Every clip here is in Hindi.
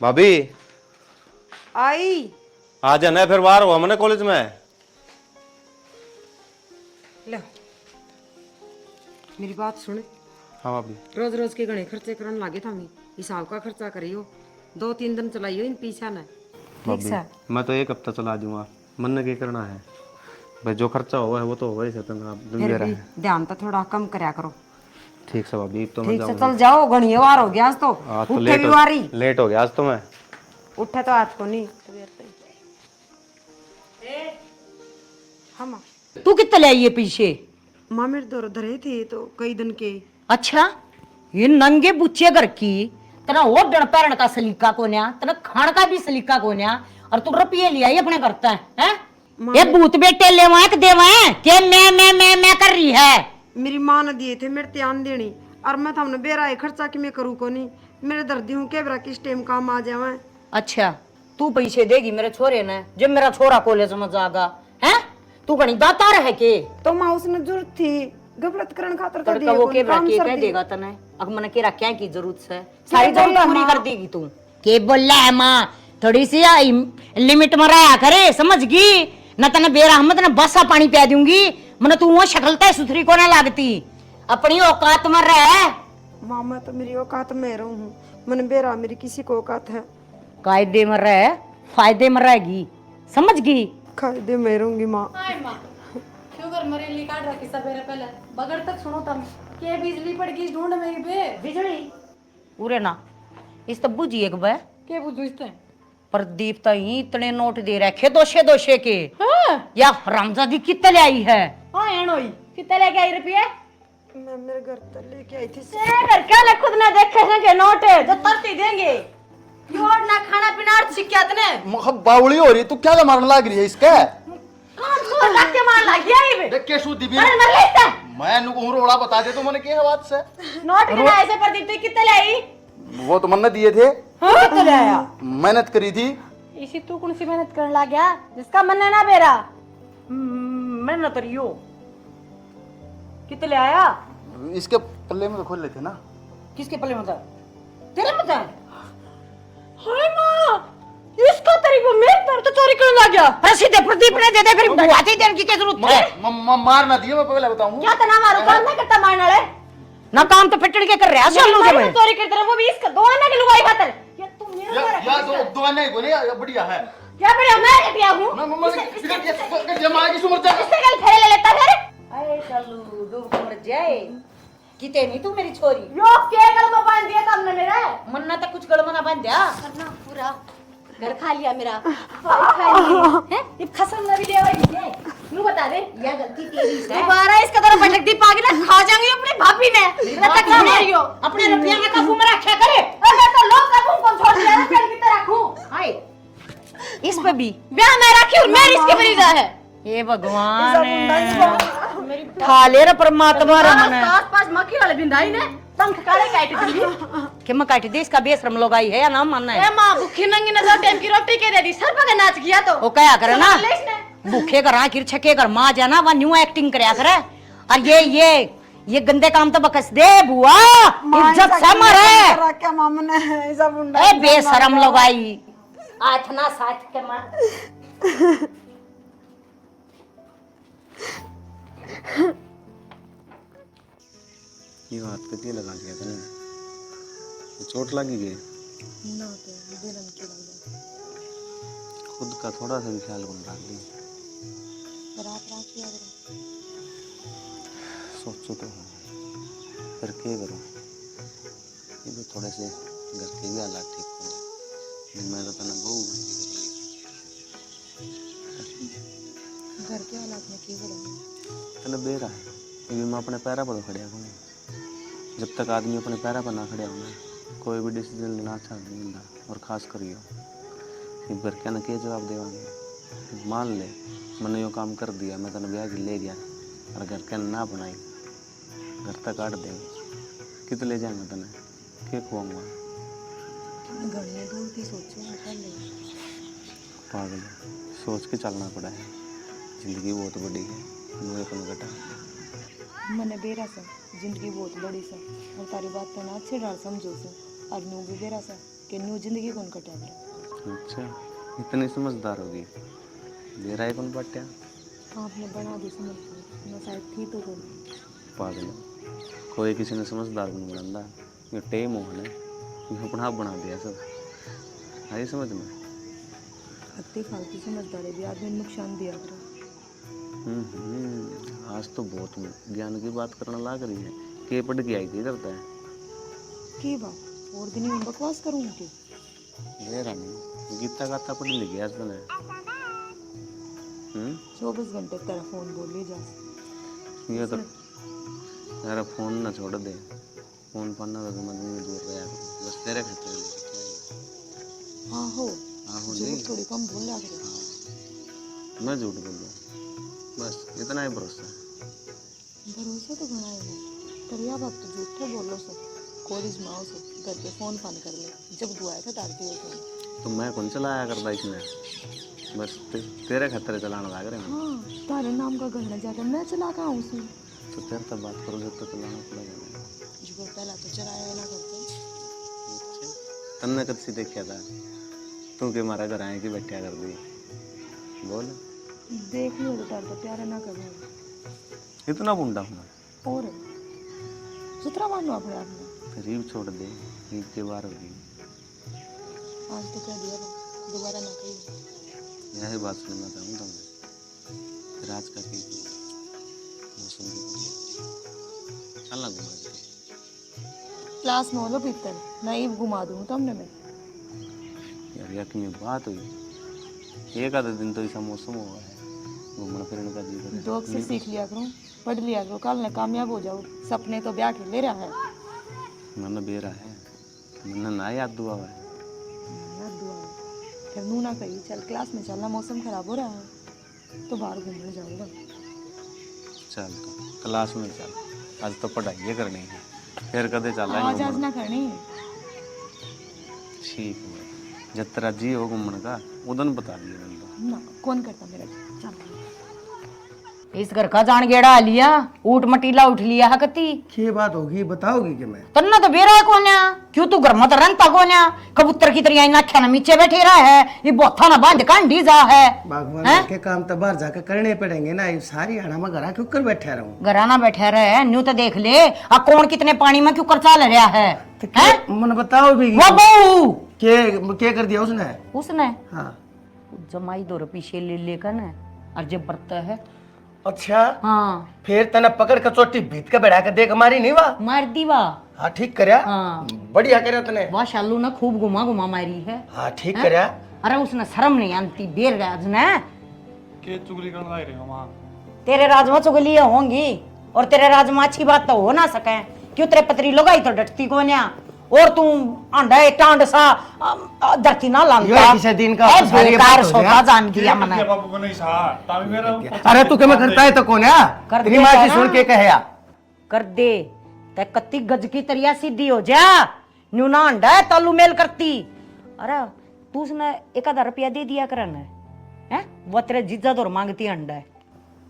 भाभी आई आ जाना फिर बाहर हुआ मैंने कॉलेज में। ले मेरी बात सुन। हाँ भाभी। रोज रोज के घने खर्चे करने लागे था मैं हिसाब का खर्चा करियो 2-3 दिन चलाइयो इन पीछा ने ठीक भाभी से। मैं तो एक हफ्ता चला दूंगा, मन ने क्या करना है भाई, जो खर्चा हुआ है वो तो होगा ही सतन आप फिर मेरा भी है। ध्यान तो थोड़ा कम करया करो। ठीक से भाभी, तो मैं ठीक से जाऊंगा। चल जाओ घनी बार हो गया आज तो। आज तो उठे भी वारी लेट हो गया आज तो मैं। उठे तो आज को नहीं हम तू कितने ले आई है पीछे? माँ मेरे दो धरे थे तो कई दिन के। अच्छा, ये नंगे बुच्चे घर की तना वो डर पैरण का सलीका कोन्या, तना खान का भी सलीका कोन्या, और तू रुपये लिया ही अपने करता है? ये भूत बेटे लेवा के देवा के मैं कर रही है। मेरी माँ ने दिए थे मेरे ध्यान देनी और मैं हमने बेरा है खर्चा कि मैं करूँ को नहीं। मेरे दर्दी हूँ के बरा किस टाइम काम आ जावे। अच्छा, तू पैसे देगी मेरे छोरे ने जब मेरा छोरा कॉलेज में जागा है? तू कहीं दाता रहे के तो माँ उसने जरूरत थी गफलत करण खातर तो तड़का वो के कह देगा तने अब मन के रखा की जरूरत है, सारी जरूरत पूरी कर देगी तू। के बोला है माँ थोड़ी सी लिमिट में रहा करे, समझगी न तने बेरा हम तने बसा पानी पिया दूंगी, मन तू वो शक्लता है सुथरी को ना लागती, अपनी औकात में रह। माँ मैं तो मेरी औकात में रहूँ हूँ, मन बेरा मेरी किसी को औकात है। कायदे में रह, फायदे में रहेगी, समझगी? कायदे में रहूंगी माँ। क्यों कर मरेली काट रखी सवेरे पहले बगड़ तक सुनो तुम के बिजली पड़ गई ढूंढ मेरी बे बिजली उरे ना इस तो बुझी एक बे के बुझू इसते प्रदीप तो ही इतने नोट दे रखे दोषे दोषे के। हां या रामजादी कितने ले आई है? हां एनोई कितने लेके आई रुपये? मैं मेरे घर तक लेके आई थी। तेरे घर क्या ले खुद ने देखे हैं के नोट है जो तरती देंगे योर ना खाना पीना और शिकायत ने बावली हो रही, तू क्या मारने लग रही है इसके? काम छोड़ रख के मार लग गया ही बे देख के शुद्ध भी अरे मर ले इससे मैं नु रोड़ा बता दे तो मैंने क्या बात से नोट के ऐसे प्रदीप तू कितने ले आई? वो तो मैंने दिए थे। हां कितने ले आया? मेहनत करी थी। इसी तू कौन सी मेहनत करने लग गया जिसका मन है ना बेरा मैं न तरियो कितने ले आया? इसके पल्ले में तो खोल लेते ना। किसके पल्ले में था? तेरे में था? हाय मां इसका तरीको मेरे पर तो चोरी करने लग गया। प्रसिद्ध प्रदीप ने दे दे फिर बुआते देने की क्या जरूरत है? मार ना दिए, मैं पहले बताऊं। क्या तना मारो काम ना करता मारने वाले ना काम तो फिटड़ के कर रहा है चलो मैं चोरी करते रहो वो भी इसका दो आने की लुगाई खातर ये तू मेरे पर या दो नहीं बोले बढ़िया है। क्या बढ़िया मैं हटिया हूं मैं जमा की सुमर जा इससे कल फेरे ले लेता फिर अरे चलू डूब मर जाए किते नहीं तू मेरी छोरी यो के गल में बांध दिया तुमने मेरा मन्ना तो कुछ गलमना बांध दिया करना पूरा घर खा लिया मेरा खा लिया हैं ये खसम ना भी ले आई नु बता दे ये गलती तेरी है दोबारा इसका तरह भटक दी पागी ना खा जाएंगे अपनी भाभी ने लता खा मारियो अपने रुपया में काबू में रखा करे। अरे तो लोग काबू कौन छोड़ दिया ना कल कितना रखूं हाय इस पे भी ब्याह मैं रखी और मेरी इसकी मरीजा है ये भगवान खा ले रे परमात्मा रे मने आस-पास मक्खी वाले बिंदाई ने पंख काले काट दी कि मैं काट दे इसका बेशरम लोग आई है या ना मानना है? ए मां भूखी नंगी नजर टाइम की रोटी के दे दी सर पर नाच गया तो वो क्या करे ना भूखे कर रहा किर छके कर मां जाना वा न्यू एक्टिंग करया करे और ये गंदे काम तो बकस दे बुआ इज्जत से मरे क्या मामा ने ऐसा बुंडा ए बेशरम लोग आई आठना साथ के मां ये हाथ पे क्या लगा दिया तूने? चोट लगी गई ना तो बेलन के लग खुद का थोड़ा सा भी ख्याल बन रहा है। रात रात की याद रहे सोचो तो फिर क्या करूं? ये भी थोड़े से घर के भी हालात ठीक हो मैं तो तना बहु घर के हालात में की हो रहा तने बेरा है ये भी मैं अपने पैरा पर खड़िया हूँ। जब तक आदमी अपने पैरा पर ना खड़े होना कोई भी डिसीजन लेना अच्छा नहीं मिलता। और खास करियो ये घर के ना क्या जवाब देवांगे? मान ले मैंने यो काम कर दिया, मैं तने ब्याह के ले गया और घर के ना बनाई घर तक काट देंगे कित ले जाएंगे तने क्या खुआऊंगा? घड़ियां दूर की सोचो कर ले पागल सोच के चलना पड़ा है। जिंदगी बहुत बड़ी है मुझे अपन बेटा मने बेरा सा जिंदगी बहुत बड़ी सा और तारी बात तो ना अच्छे डाल समझो से और नू भी बेरा सा कि न्यू जिंदगी कौन कटा मेरा। अच्छा, इतनी समझदार होगी, मेरा कौन पट्या आपने बना दी समझ मैं शायद थी तो कौन। पागल कोई किसी ने समझदार बन बनांदा, ये टे मोहन है, ये अपना आप बना दिया सब। आई समझ में? अति फालतू समझदारी भी आदमी ने नुकसान दिया करो। आज तो बहुत ज्ञान की बात करने लग रही है। के पढ़ के आई थी करता है की बात और दिन में बकवास करूँ की। ये रानी गीता गाता पढ़ लिखी आज तूने। 24 घंटे तेरा फोन बोल ली जा। ये तो यार फोन ना छोड़ दे, फोन पढ़ना तो मन में दूर रहा बस तेरे खातिर। हाँ हो नहीं झूठ थोड़ी कम बोल लिया करो। मैं झूठ बोल दूँ, बस इतना ही भरोसा। भरोसा तो घना है पर यह बात तो झूठ तो बोलो सब। कॉलेज में आओ सब घर पे फोन फान कर ले, जब दुआए था डालती हो फोन। तो मैं कौन चलाया करता इसमें, बस तेरे खतरे चलाना लग रहे हैं। हाँ तारे नाम का घर न जाकर मैं चला कहाँ हूँ उसमें। तो तेरे तब बात करो जब तो चलाना पड़ेगा। जो पहला तो चलाया ना करते। तन्ने कद सी देखा था तू के मारा घर आए कि बैठा कर दी बोल। देख लियो तो तार तो प्यारा ना कर इतना बुंडा हूँ और सुथरा मानो अपने आप में। रीब छोड़ दे, रीब के बार होगी। आज तो कह दिया दोबारा ना कहिए। यही बात सुनना चाहूँगा मैं। फिर आज का की मौसम चलना घुमा दे क्लास में लो पीतल नहीं घुमा दूँ तुमने मैं। यार यक में बात हुई, एक आधा दिन तो ऐसा मौसम हुआ है घूमने फिरने का जी करे। दोस्त से सीख लिया करो, पढ़ लिया करो, कल न कामयाब हो जाओ। सपने तो ब्याह के ले रहा है। मन बेरा है, मन ना याद दुआ है। याद दुआ है। फिर नू ना कही चल क्लास में चलना, मौसम खराब हो रहा है तो बाहर घूमने जाऊंगा। चल तो क्लास में चल, आज तो पढ़ाई करनी है, फिर कदे चल आज आज ना करनी। ठीक है, जब तेरा जी हो घूमने का उदन बता दिए तो। ना कौन करता मेरा चल। इस घर का जान गेड़ा लिया, ऊट मटीला उठ लिया है कती। क्या बात होगी बताओगी कि मैं तन्ना तो बेरा कोन्या, क्यों तू घर मत रंता कोन्या, कबूतर की तरह नाख्या ना नीचे बैठे रहा है, ये बोथा ना बांध कांडी जा है। बागवान के काम तो बाहर जाकर करने पड़ेंगे ना, ये सारी हड़ा में घरा क्यों कर बैठा रहूं। घरा ना बैठे रहे, न्यू तो देख ले आ कौन कितने पानी में क्यों कर चाल रहा है। मन बताओ भी वो बहू क्या कर दिया उसने। हाँ जमाई दो पीछे ले लेकर ना और जब बरता है। अच्छा हाँ फिर तना पकड़ कर चोटी भीत के बैठा कर देख मारी नहीं वाह। मार दी वाह। हाँ ठीक करया। हाँ बढ़िया करया तने। वाह शालू ना खूब घुमा घुमा मारी है। हाँ ठीक करया। अरे उसने शर्म नहीं आती बेर राज ने के चुगली करने लग रहे हो मां। तेरे राज में चुगलियां होंगी और तेरे राज में अच्छी बात तो हो ना सके, क्यों तेरे पतरी लगाई तो डटती को न्या, और तू अंडा टांड सा धरती ना लांता। किसी दिन का बेकार सोता जान दिया मैंने। बाबू को नहीं सा तामी मेरा अरे तू क्या मैं करता है तो कौन है कर तेरी दे माँ की ना। सुन के कहया कर दे ते कत्ती गज की तरिया सीधी हो जा, न्यू ना अंडा है तालू मेल करती। अरे तू उसने 1000 रुपया दे दिया करन है, वो तेरे जीजा दौर मांगती अंडा है।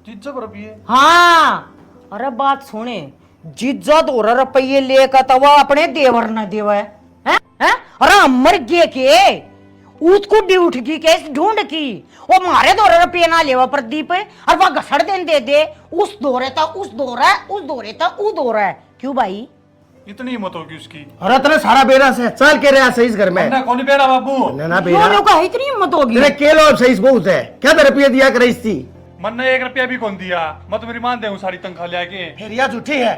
जीजा को रुपये हाँ अरे बात सुने, जीजा 2 रुपये लेकर तो वो अपने देवर न देवे हैं। अरे मर गए के ऊत को डी उठ गई केस ढूंढ की, वो मारे 2 रुपये ना लेवा प्रदीप और वह घसड़ देन दे उस दौरे था उस दौरा है उस दौरे था वो दौरा है। क्यों भाई इतनी हिम्मत होगी उसकी। अरे तेरा सारा बेरा से चल के रहा सही इस घर में ना कौन बेरा बाबू ना बेरा क्यों का इतनी हिम्मत होगी। तेरे केलो सही बहुत है क्या रुपये दिया कर रही थी। मन ने 1 रुपया भी कौन दिया, मैं तो मेरी मान दे सारी तनख्वाह ले आके। फिर यह झूठी है।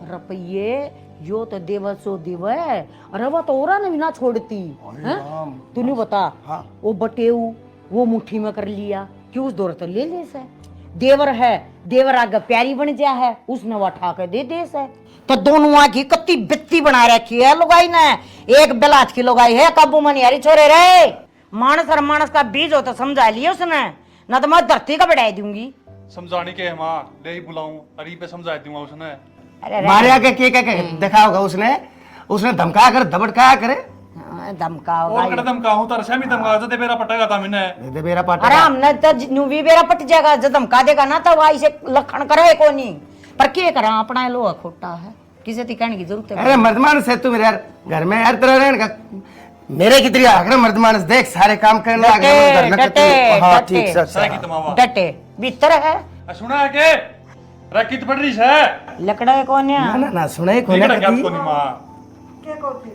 रुपये यो तो देव सो देव है, अरे वो तो औरा ने भी ना छोड़ती। तूने बता हाँ। वो बटेऊ वो मुट्ठी में कर लिया, क्यों उस दौर तो ले ले से देवर है, देवर आगे प्यारी बन जा है, उसने वो उठा के दे दे से। तो दोनों की कत्ती बित्ती बना रखी है लुगाई ने, एक बेलाच की लुगाई है काबू मन यारी छोरे रे। मानस और मानस का बीज हो तो समझा लिया उसने, ना तो मैं धरती का बढ़ाई दूंगी। समझाने के मां ले ही बुलाऊं अरी पे समझा दूंगा उसने। अरे मारे आके क्या देखा होगा उसने धमका कर दबड़काया करे। धमकाओ और कर धमकाऊं तो रसा भी धमका दे बेरा पटेगा था मैंने। दे दे मेरा पाटा। अरे हमने तो न्यू भी बेरा पट जाएगा, जब धमका देगा ना तो वाई से लखन करे को नहीं, पर क्या करा अपना लोहा खोटा है, किसी की कहने की जरूरत है। अरे मर्दमान से तू मेरे यार घर में यार तेरा रहने का मेरे की तरह आकर मर्द मानस देख सारे काम करने लगे घर न डटे हाँ ठीक डटे सर सर की तमावा डटे भीतर है सुना है के रकित पड़ रही है लकड़ा है कौन है ना ना ना सुनाई कोने निकल गया कती आपको नहीं मां क्या कहती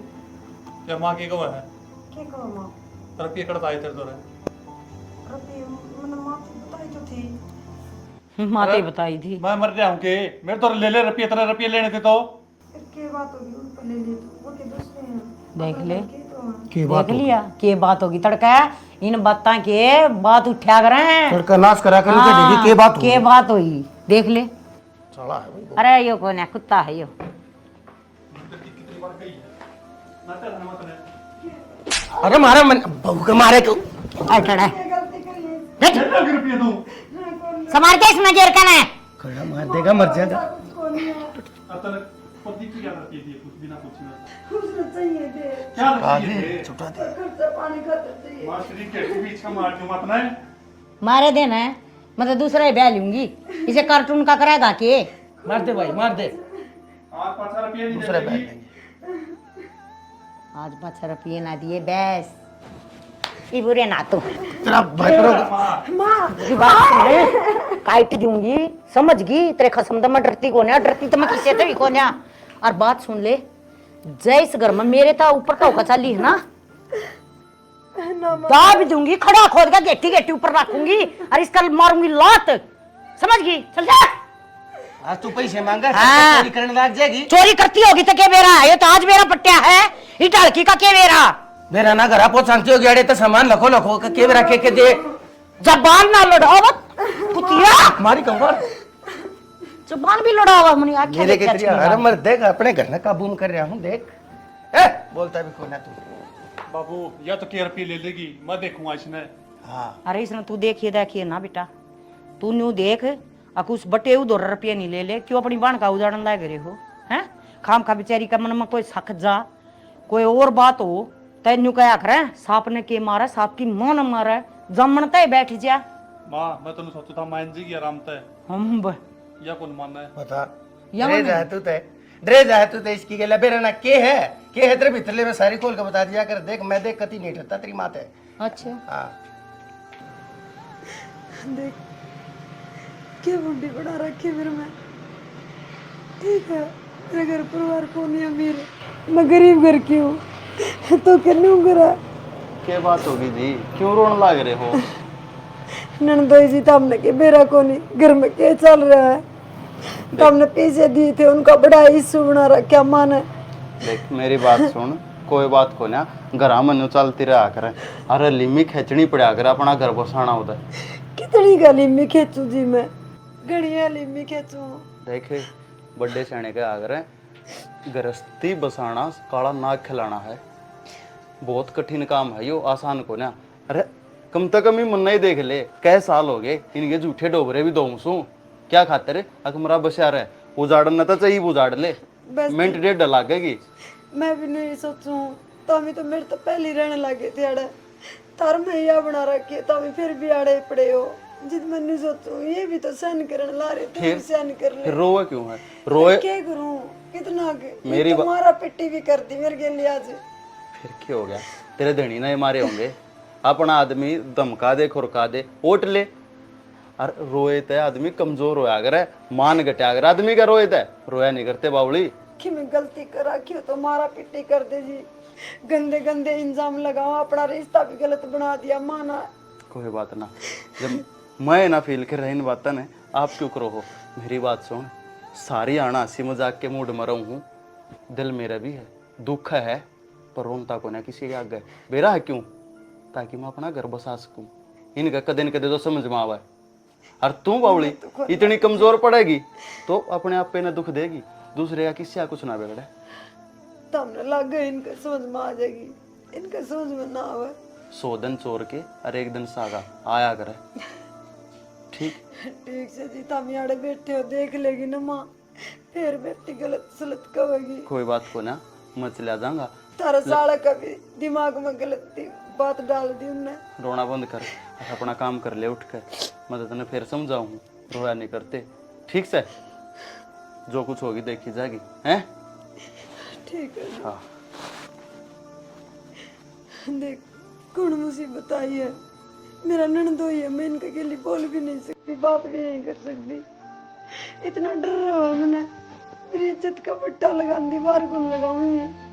या मां की कहो है क्या कहो माँ रुपये कड़ता है तेरे तो रे रुपये मैंने माँ को बताई तो थी माते बताई थी मैं मर गया हूं के मेरे तो ले ले रुपये तेरे रुपये लेने थे तो फिर क्या बात होगी उनको ले ले तो वो के दूसरे हैं देख ले की देख लिया के बात होगी तड़का इन बातां के बात उठा कर तड़का नाश करा कर उनके देखी के बात के बात हुई देख ले चला है भाई। अरे यो कौन है कुत्ता है यो अरे मारा मन बहू के मारे क्यों अटड़ा रुपये तू समार के इसमें जेर कने कड़ा मार देगा मर जाएगा अतल पति की याद रखी थी कुछ बिना पूछे कुछ चाहिए दे क्या आगे चाहिए छुटा दे खर्चा पानी खर्चा चाहिए मास्टरी के बीच का मार क्यों मत ना मारे देना है मैं तो दूसरा ही ब्याह लूंगी इसे कार्टून का करेगा के मार दे भाई मार दे आज 5 रुपये नहीं दूसरा देगी बैठ लेंगे आज 5 रुपये ना दिए बैस ये बुरे ना तो तेरा भाई करो बात सुन ले काट दूंगी समझ गई तेरे खसम तो मैं डरती को डरती तो मैं किसी से भी को और बात सुन ले जय इस घर में मेरे था ऊपर का होगा चाली है ना दाब दूंगी खड़ा खोद का गेटी गेटी ऊपर रखूंगी और इसका मारूंगी लात समझ गई चल जा आज तू पैसे मांगा हाँ। चोरी करने लग जाएगी चोरी करती होगी तो क्या बेरा है ये तो आज मेरा पट्टिया है ये ढलकी का क्या बेरा मेरा ना घर पहुंच सांगती होगी अड़े तो सामान लखो लखो के रखे के दे जबान ना लड़ाओ मत कुतिया मारी कमर जबान भी लड़ाओ मुनी आंखें मेरे के देख तेरी अरे मर देख अपने घर में काबू में कर रहा हूँ देख ए बोलता भी कोई ना तू बाबू या तो के रुपये ले लेगी मैं देखूंगा इसने हाँ अरे इसने तू देखिए ना बेटा तू न्यू देख कुछ बटे 2 रुपये नहीं ले ले क्यों अपनी बाण का उदाहरण लाए करे हो हैं खाम खा बेचारी का मन में कोई सख जा कोई और बात हो तेन्यू कया करे सांप ने के मारा सांप की मां ने मारा जमन तय बैठ जा मां मैं तो सोचता था मान जी की आराम तय हम या कौन मानना है बता यमन ड्रेस है तू ते ड्रेस है तू ते इसकी के लबे रहना के है तेरे भीतर में सारी खोल के बता दिया कर देख मैं देख कती नहीं ठहरता तेरी मात है अच्छा हाँ देख क्या बुढ़ी बना रखी है मेरे में ठीक है मेरे घर परिवार को नहीं अमीर है मैं गरीब घर की हूँ तो क्यों करा क्या बात होगी जी क्यों रोने लग रहे हो नंदोई जी तो हमने के बेरा को नहीं घर में क्या चल रहा है तो हमने पैसे दिए थे उनका बड़ा इशू बना रखा माने देख मेरी बात सुन कोई बात को ना घर मनु चलती रहा कर अरे लिमी खींचनी पड़ा कर अपना घर बसाना होता है कितनी का लिम्मी खेचू जी मैं घड़िया लिम्मी खेचू देख बड़े सियाने के आगर गृहस्थी बसाना काला नाग खिलाना है बहुत कठिन काम है यो आसान को ना अरे कम से कम ही मुन्ना ही देख ले कै साल हो गए इनके झूठे डोबरे भी दो क्या खातिर अकमरा बसा रहे उजाड़ना तो चाहिए उजाड़ ले बस मिनट डेढ़ लगेगी मैं भी नहीं सोचूं तभी तो मेरे तो पहले ही रहने लगे थे अड़े तार मैं या बना रखी तभी फिर भी अड़े पड़े हो जिद मैं नहीं सोचूं ये भी तो सहन करने ला रहे थे सहन कर ले फिर रोए क्यों है रोए क्या करूं कितना के मेरी तुम्हारा पिट्टी भी करती मेरे के लिए आज फिर क्या हो गया तेरे धनी ना मारे होंगे अपना आदमी धमका दे खुरका दे ओट ले और रोए ते आदमी कमजोर होया अगर मान घटा अगर आदमी का रोए ते रोया नहीं करते बावली कि मैं गलती कर रखी हो तो मारा पिट्टी कर दे जी गंदे गंदे इंजाम लगाओ अपना रिश्ता भी गलत बना दिया माना कोई बात ना जब मैं ना फील कर रही बात ने आप क्यों करो हो मेरी बात सुन सारी आना हंसी मजाक के मूड में रहूं हूँ दिल मेरा भी है दुख है पर रोनता को ना किसी के आगे बेरा है क्यों ताकि मैं अपना घर बसा सकूं इनका कदे न कदे तो समझ में आवा और तू बावली इतनी कमजोर पड़ेगी तो अपने आप पे ना दुख देगी दूसरे का किसी कुछ ना बिगड़े तो हमने लग गए इनका समझ में आ जाएगी इनका समझ में ना आवे 100 दिन चोर के और एक दिन सागा आया करे ठीक ठीक से जी तुम याड़े बैठे हो देख लेगी ना माँ फिर बेटी गलत सलत कहेगी कोई बात को ना मैं चला जाऊंगा तारा साला कभी दिमाग में गलत बात डाल दी उनने रोना बंद कर अपना काम कर ले उठ कर मैं तो तेने फिर समझाऊं रोया नहीं करते ठीक से जो कुछ होगी देखी जाएगी हैं ठीक है हाँ देख कौन मुसीबत आई है, मेरा ननदोई है, मैं इनके लिए बोल भी नहीं सकती, बात भी नहीं कर सकती। इतना डर रहा है मैंने, मेरी इज्जत का पट्टा लगा दीवार को लगाऊंगी।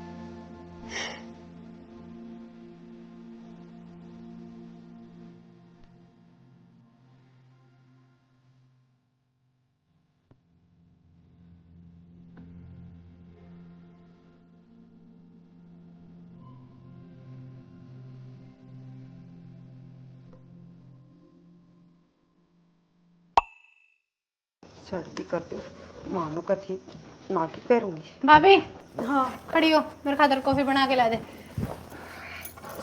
सर्दी कर दो मानो कथी ना की पैरूंगी। भाभी हाँ खड़ी हो, मेरे खातर कॉफी बना के ला दे।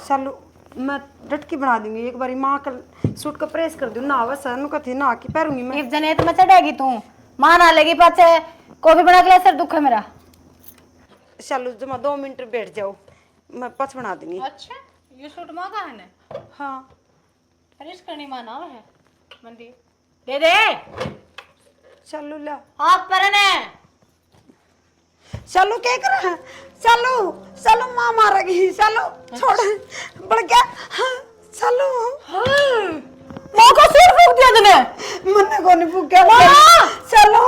चलो मैं डटकी बना दूंगी, एक बारी माँ का सूट का प्रेस कर दूँ ना बस नु कथी ना की पैरूंगी मैं। इफ जने तो मैं चढ़ेगी तू, मां ना लेगी पाछे। कॉफी बना के ला, सर दुख है मेरा। चलो जमा 2 मिनट बैठ जाओ, मैं पच बना दूंगी। अच्छा ये सूट मां का है ना? हाँ अरे इसका नहीं माना है मंदी दे दे। चलो ला हाथ पर ने चलो क्या कर रहा है, चलो चलो माँ मारेगी, चलो छोड़ बढ़ गया। हाँ, चलो मां को सिर फूक दिया तूने। मन्ने को नहीं फूका चलो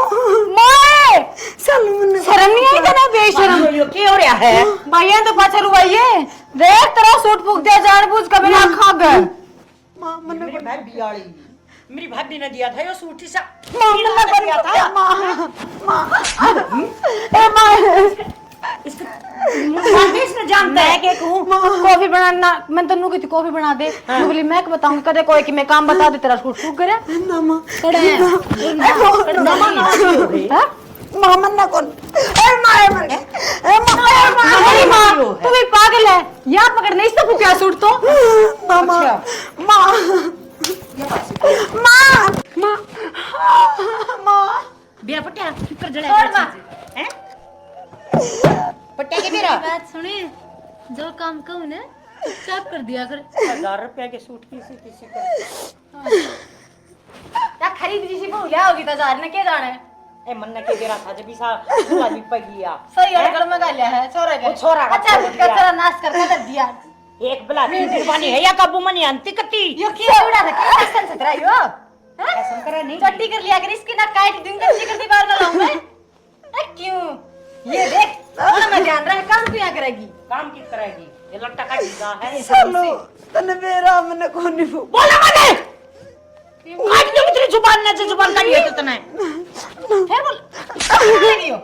मां चलो मन्ने शर्म नहीं आई तेरे? बेशरम क्या हो रहा है? भैया तो पाछे रुवाइए, देख तेरा सूट फूक दिया जानबूझ के, बिना खा गए। माँ मन्ने मेरी भाभी आड़ी, मेरी भाभी ने दिया था ये सूट सा। माँ मन्ने को नहीं फूका माँ इसने जानता है कि कहूं कॉफी बनाना मैं तन्नू की थी, कॉफी बना दे। मैं बोली मैं बताऊंगी कदे कोई कि मैं काम बता दे, तेरा सूट फूक गया। ना माँ खड़े हैं माँ मन्ना कौन ए माँ ए मर गई ए माँ तू भी पागल है, यहाँ पकड़ने इससे फूका सूट तो। माँ माँ माँ माँ माँ माँ बिया पट्या कर जड़ा हैं पट्या के मेरा बात सुनिए, जो काम कहूँ ना चुपचाप कर दिया कर। 1000 रुपया के सूट की किसी का क्या खरीद ली सी भूलिया होगी तो जार ने क्या जाने। ए मन ने के देरा था जब सा पूरा लिप गया सही अड़गड़ में गालिया है छोरा के। वो छोरा का अच्छा छोड़ दिया। कचरा नाश कर दिया। एक बला की कुर्बानी है या काबू मनी अंती कती यो क्या उड़ा था, क्या एक्शन से तेरा यो? ऐसा करे नहीं चट्टी कर लिया कर, इसकी ना काट दूंगा, कच्ची कर दीवार में लाऊं मैं। क्यों ये देख ना मैं ध्यान रहा काम किया करेगी। काम की करेगी ये लट्टा का ढीला है चलो तने मेरा मन्ने को नहीं फूका बोला मने काट दो तेरी जुबान ने जुबान काट लिया तने फिर बोल नहीं हो,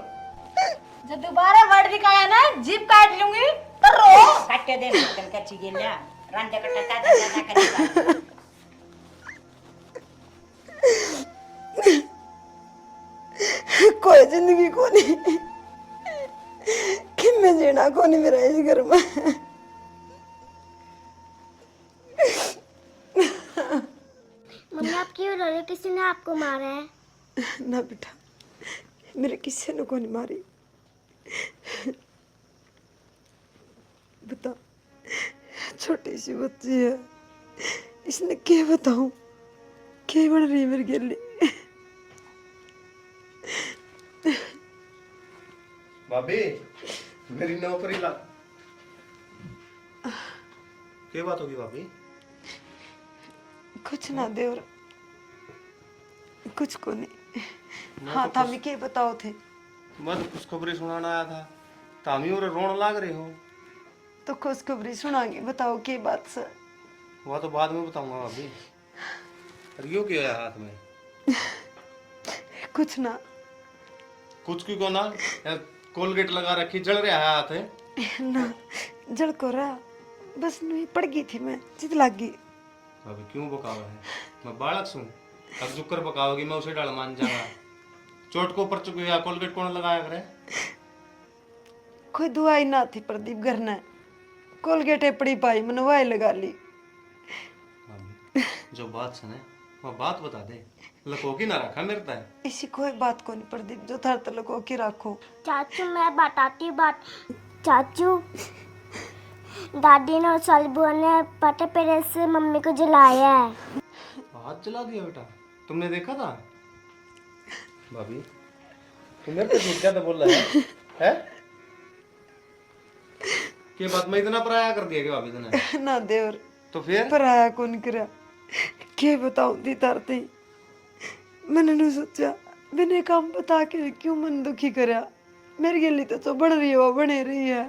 जब दोबारा वर्ड दिखाया ना जीप काट लूंगी तो रो। काटे दे कन कच्ची गेल्या रांडे कट्टा दादा करेगा कोई जिंदगी को नहीं कि मैं जीना को नहीं मेरा इस घर में। मम्मी आप क्यों रो रहे हो? किसी ने आपको मारा है? ना बेटा मेरे किसी ने को नहीं मारी। बता छोटी सी बच्ची है, इसने क्या बताऊं क्या बन रही है मेरे गिल्ली। भाभी मेरी नौकरी ला क्या बात होगी भाभी? कुछ ना दे और कुछ को नहीं। हाँ था भी क्या बताओ थे? मैं तो खुशखबरी सुनाना आया था, तामी और रोन लाग रही हो। तो खुशखबरी सुनाएंगे, बताओ क्या बात से? वह तो बाद में बताऊंगा भाभी। और यो क्या है हाथ में? कुछ ना कुछ की को ना कोलगेट लगा रखी, जल रहा है हाथ है। ना जड़ को रहा, बस नहीं पड़ गई थी मैं, जिद लग गई। भाभी क्यों बकावा है? मैं बालक हूँ, अब जुकर बकाओगी मैं उसे डाल मान जाऊंगा। चोट को ऊपर चुकी है, कोलगेट कौन लगाया करे? कोई दवाई ना थी प्रदीप घर ने, कोलगेट पड़ी पाई मैंने वही लगा ली। भाभी जो बात सुने वो बात बता दे, लको की ना रखा मेरे तय। इसी कोई बात को नहीं प्रदीप, जो थर तलको की रखो। चाचू मैं बताती बात। चाचू दादी ने और साली बुआ ने पटे पेरे से मम्मी को जलाया है। हाथ जला दिया बेटा, तुमने देखा था? भाभी तुम मेरे पे झूठ क्या तो बोल रहा है? के बात में इतना पराया कर दिया कि भाभी तूने? ना देवर तो फिर पराया कौन करा के बताऊं दी तरती मैंने नहीं सोचा बिना काम बता के क्यों मन दुखी करा मेरे के लिए तो बन रही है वो बने रही है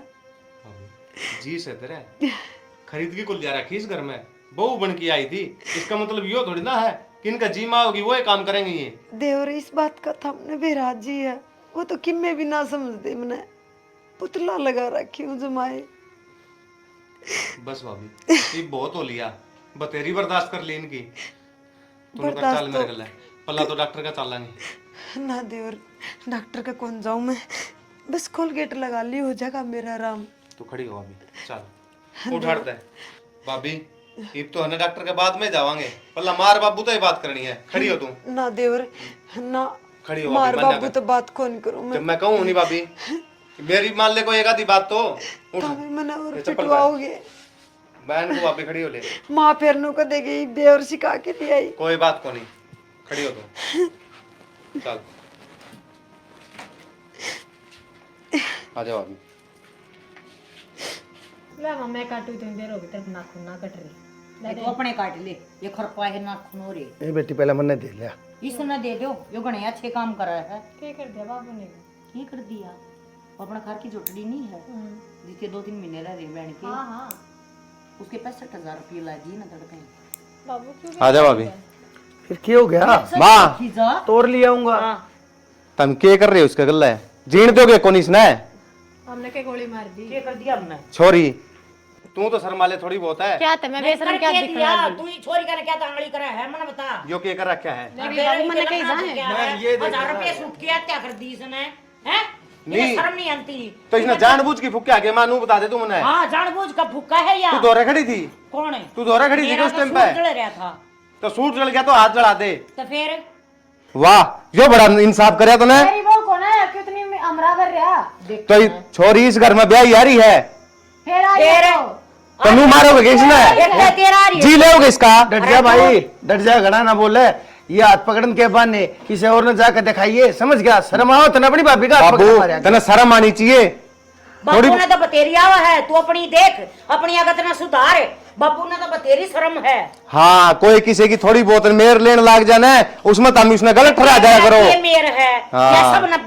जी से तेरे खरीद की कुल जा रखी इस घर में बहू बन के आई थी, इसका मतलब यो थोड़ी ना है कि इनका जी माँ होगी वो ही काम करेंगे ये। देवर इस बात का थमने बेराज जी है वो तो किन में भी ना समझते मैंने पुतला लगा रखी हूँ जमाए। बस भाभी ये बहुत हो लिया, बतेरी बर्दाश्त कर ली इनकी। तुम कर चाल मेरे गले पल्ला तो डॉक्टर का चालांगे ना देवर डॉक्टर का कौन जाऊं मैं, बस कोलगेट लगा ली हो जाएगा मेरा आराम। तू खड़ी हो अभी, चल उठाते हैं भाभी। अब तो है डॉक्टर के बाद में जावांगे, पल्ला मार बाबू तो ही बात करनी है। खड़ी हो तू। ना देवर ना खड़ी हो मार भाभी, मना बाबू कर। तो बात कौन करूं मैं। जब मैं कहूँ नहीं भाभी मेरी मान ले कोई एक आधी बात तो उठ। तभी मैंने और ये चप्पल पिटवाओगे बहन को भाभी खड़ी हो ले, माँ फेरनों को देगी बेवर सिखा के ले आई। कोई बात को नहीं, खड़ी हो तू। चल आ जाओ भाभी। ले मम्मी काटू इतनी देर हो गई तेरे नाखून ना कट रही। तो अपने काट ले, ये खरपा है नाखून हो रे। ए बेटी पहले मैंने दे लिया। इसने दे दो, यो गणे अच्छे काम कर रहा है। क्या कर दिया बाबू ने? क्या कर दिया? अपना घर की जोटड़ी नहीं है जिसके 2-3 महीने रह रहे बहन के, हाँ उसके 65,000 रुपये लागी ना तड़के। बाबू क्यों आ जाओ भाभी। फिर क्या हो गया? माँ खींचा तोड़ लिया आऊंगा। तुम क्या कर रहे हो? उसका गल्ला है जीण दोगे कौन इसने? हमने क्या गोली मार दी? क्या कर दिया हमने? छोरी तू तो शर्माले थोड़ी बहुत है। क्या था मैं बेशरम क्या दिख रहा है? तू ही छोरी का क्या तांगड़ी करा है मैंने बता। यो क्या कर रखा है? बाबू मैंने कहीं जाए ये 1000 रुपये सूट किया क्या कर दी इसने? हैं? नहीं। नहीं शर्म नहीं आती। तो इसने जानबूझ के फुक्के आगे मानू बता दे तू मने। हाँ जानबूझ का भूखा है या तू दोहरे खड़ी थी? कौन है? तू दोहरे खड़ी थी मेरा उस तो टाइम सूट पे? जल रहा था। तो सूट जल गया तो हाथ जला दे। तो फिर वाह यो बड़ा इंसाफ करे तूने। मेरी बहू कौन है? कितनी अमरा भर रहा? तो ये छोरी इस घर में ब्याह यारी है फिर आ तो नू मारोगे क्या इसने? एक है तेरा आ रही है। जी लोगे इसका? डट जा भाई, डट जा, घड़ा ना बोले। ये हाथ पकड़न के बहाने किसी और ने जाकर दिखाइए, समझ गया? शर्म आओ तो अपनी भाभी का हाथ पकड़ बाबू मारा। तने शर्म आनी चाहिए। बाबू ने तो बतेरी आवा है, तू अपनी देख, अपनी आगत ना सुधार। बाबू ने तो बतेरी शर्म है। हाँ कोई किसी की थोड़ी बहुत मेर लेने लाग जाना है उसमें तुम उसने गलत ठहरा जाया करो। ये मेर है हाँ। ये सब न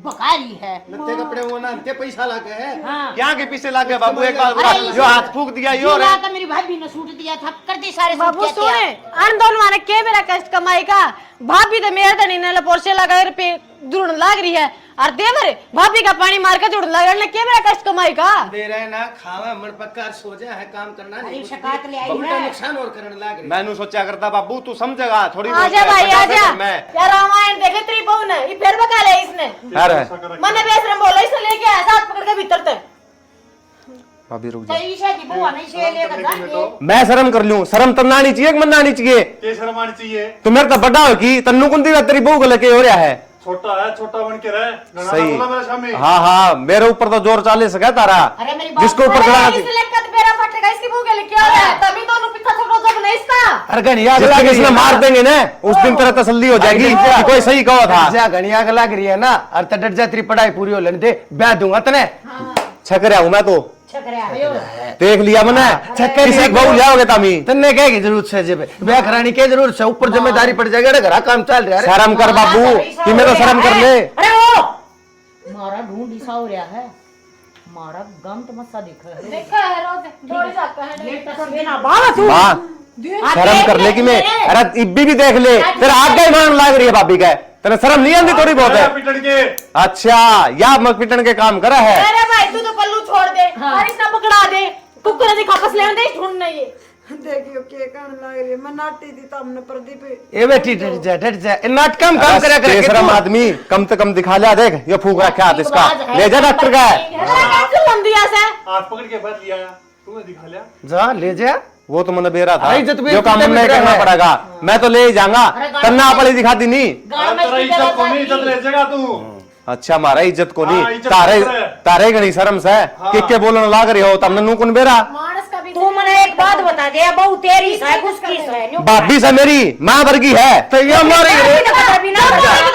बकारी है। नत्ते कपड़े वो ना ते पैसा लागे है। हाँ। क्या के पीछे लाग गया बाबू? एक बार अरे जो हाथ फूक दिया यो रे। तो मेरी भाभी ने सूट दिया था कर दी सारे सूट बाबू क्या सुने क्या? अन दोनों माने के मेरा कष्ट कमाई का भाभी तो मेरे तो नहीं पोर्चे लगा पे जुड़न लाग रही है और देवर भाभी का पानी मार के जुड़न लग रहा के मेरा कष्ट कमाई का दे रहे ना खावा मन पक्का सो जा है, काम करना नहीं। अरे शिकायत ले आई उल्टा है। नुकसान और करने लाग रही। मैनू सोचा करता बाबू तू समझेगा थोड़ी आजा बहुत भाई आजा मैं यार रामायण देखे तेरी बहू ने ये फिर बका ले इसने अरे मैंने बेशरम बोला इसने लेके आया साथ पकड़ के भीतर तक भाभी रुक तो जा। ईशा की बुआ नहीं से लेकर जाएंगे। मैं शर्म कर लूं, शर्म तब ना आनी चाहिए कि मन ना आनी चाहिए? के शर्म आनी चाहिए? तू मेरे तो बड़ा हो की तन्नू कुंदी का तेरी बहू को लेके हो रहा है। छोटा है छोटा बन के रहे घना सही। बोला मेरे सामने। हाँ हाँ मेरे ऊपर तो जोर चाले सका तारा। अरे मेरी बात जिसको ऊपर चढ़ा इस लेकर तो मेरा फटेगा इसकी बहू के लेके आ रहा है तभी दोनों पिता सब रोजा बना इसका अरे घनिया जिस दिन इसमें मार देंगे ना उस दिन तेरा तसल्ली हो जाएगी कि कोई सही कहा था। जा घनिया के लाग रही है ना, और तो डट जा, तेरी पढ़ाई पूरी हो लेने दे, ब्याह दूंगा तने। छक रहा हूं मैं तो, छकरा है देख लिया मैंने। छक्के किसी बहू जाओगे तमी तन्ने क्या की जरूरत है? जब ब्याह कराने की जरूरत है, ऊपर जिम्मेदारी पड़ जाएगी, घर काम चल रहा है। शर्म कर बाबू कि मैं तो शर्म कर ले। अरे वो मारा ढूंढ ईसा हो रहा है मारा गम तो मस्सा दिख रहा है। देखा है रोज दौड़ जाता है लेट कर देना बाबा तू माँ शर्म कर ले कि मैं, अरे इब्बी भी देख ले तेरा आग का मान लाग रही है भाभी का। तेरा शर्म नहीं आती थोड़ी बहुत है? पिटन के अच्छा या मग पिटन के काम करा है? अरे भाई तू तो पल्लू छोड़ दे और इसने पकड़ा दे कुकुर ने वापस ले दे ढूंढ नहीं है देखियो के कहने लग रही है मैं नाटी थी तो हमने प्रदीप ए बेटी डट जा, डट जा, नाटकम काम करा करे के शर्म तू। आदमी कम से कम दिखा लिया। देख ये फूक रखा हाथ इसका, ले जा डॉक्टर का है। हाथ पकड़ के बैठ लिया तूने दिखा लिया। जा ले जा। वो तो मैंने बेरा था, अरे इज्जत भी जो काम इज्जत हमने भी करना है। पड़ेगा। मैं तो ले ही जाऊंगा, तन्ना आपली दिखाती नहीं। तेरा इज्जत को नहीं इज्जत ले जगह तू। अच्छा मारा इज्जत को हाँ, नहीं इज्जत तारे को है। तारे गणी शर्म से के बोलने लाग रही हो तमने नू कुन बेरा। तू मने एक बात बता दे बहू तेरी है उसकी है भाभी से मेरी माँ वर्गी है तो ये मारी रे। तो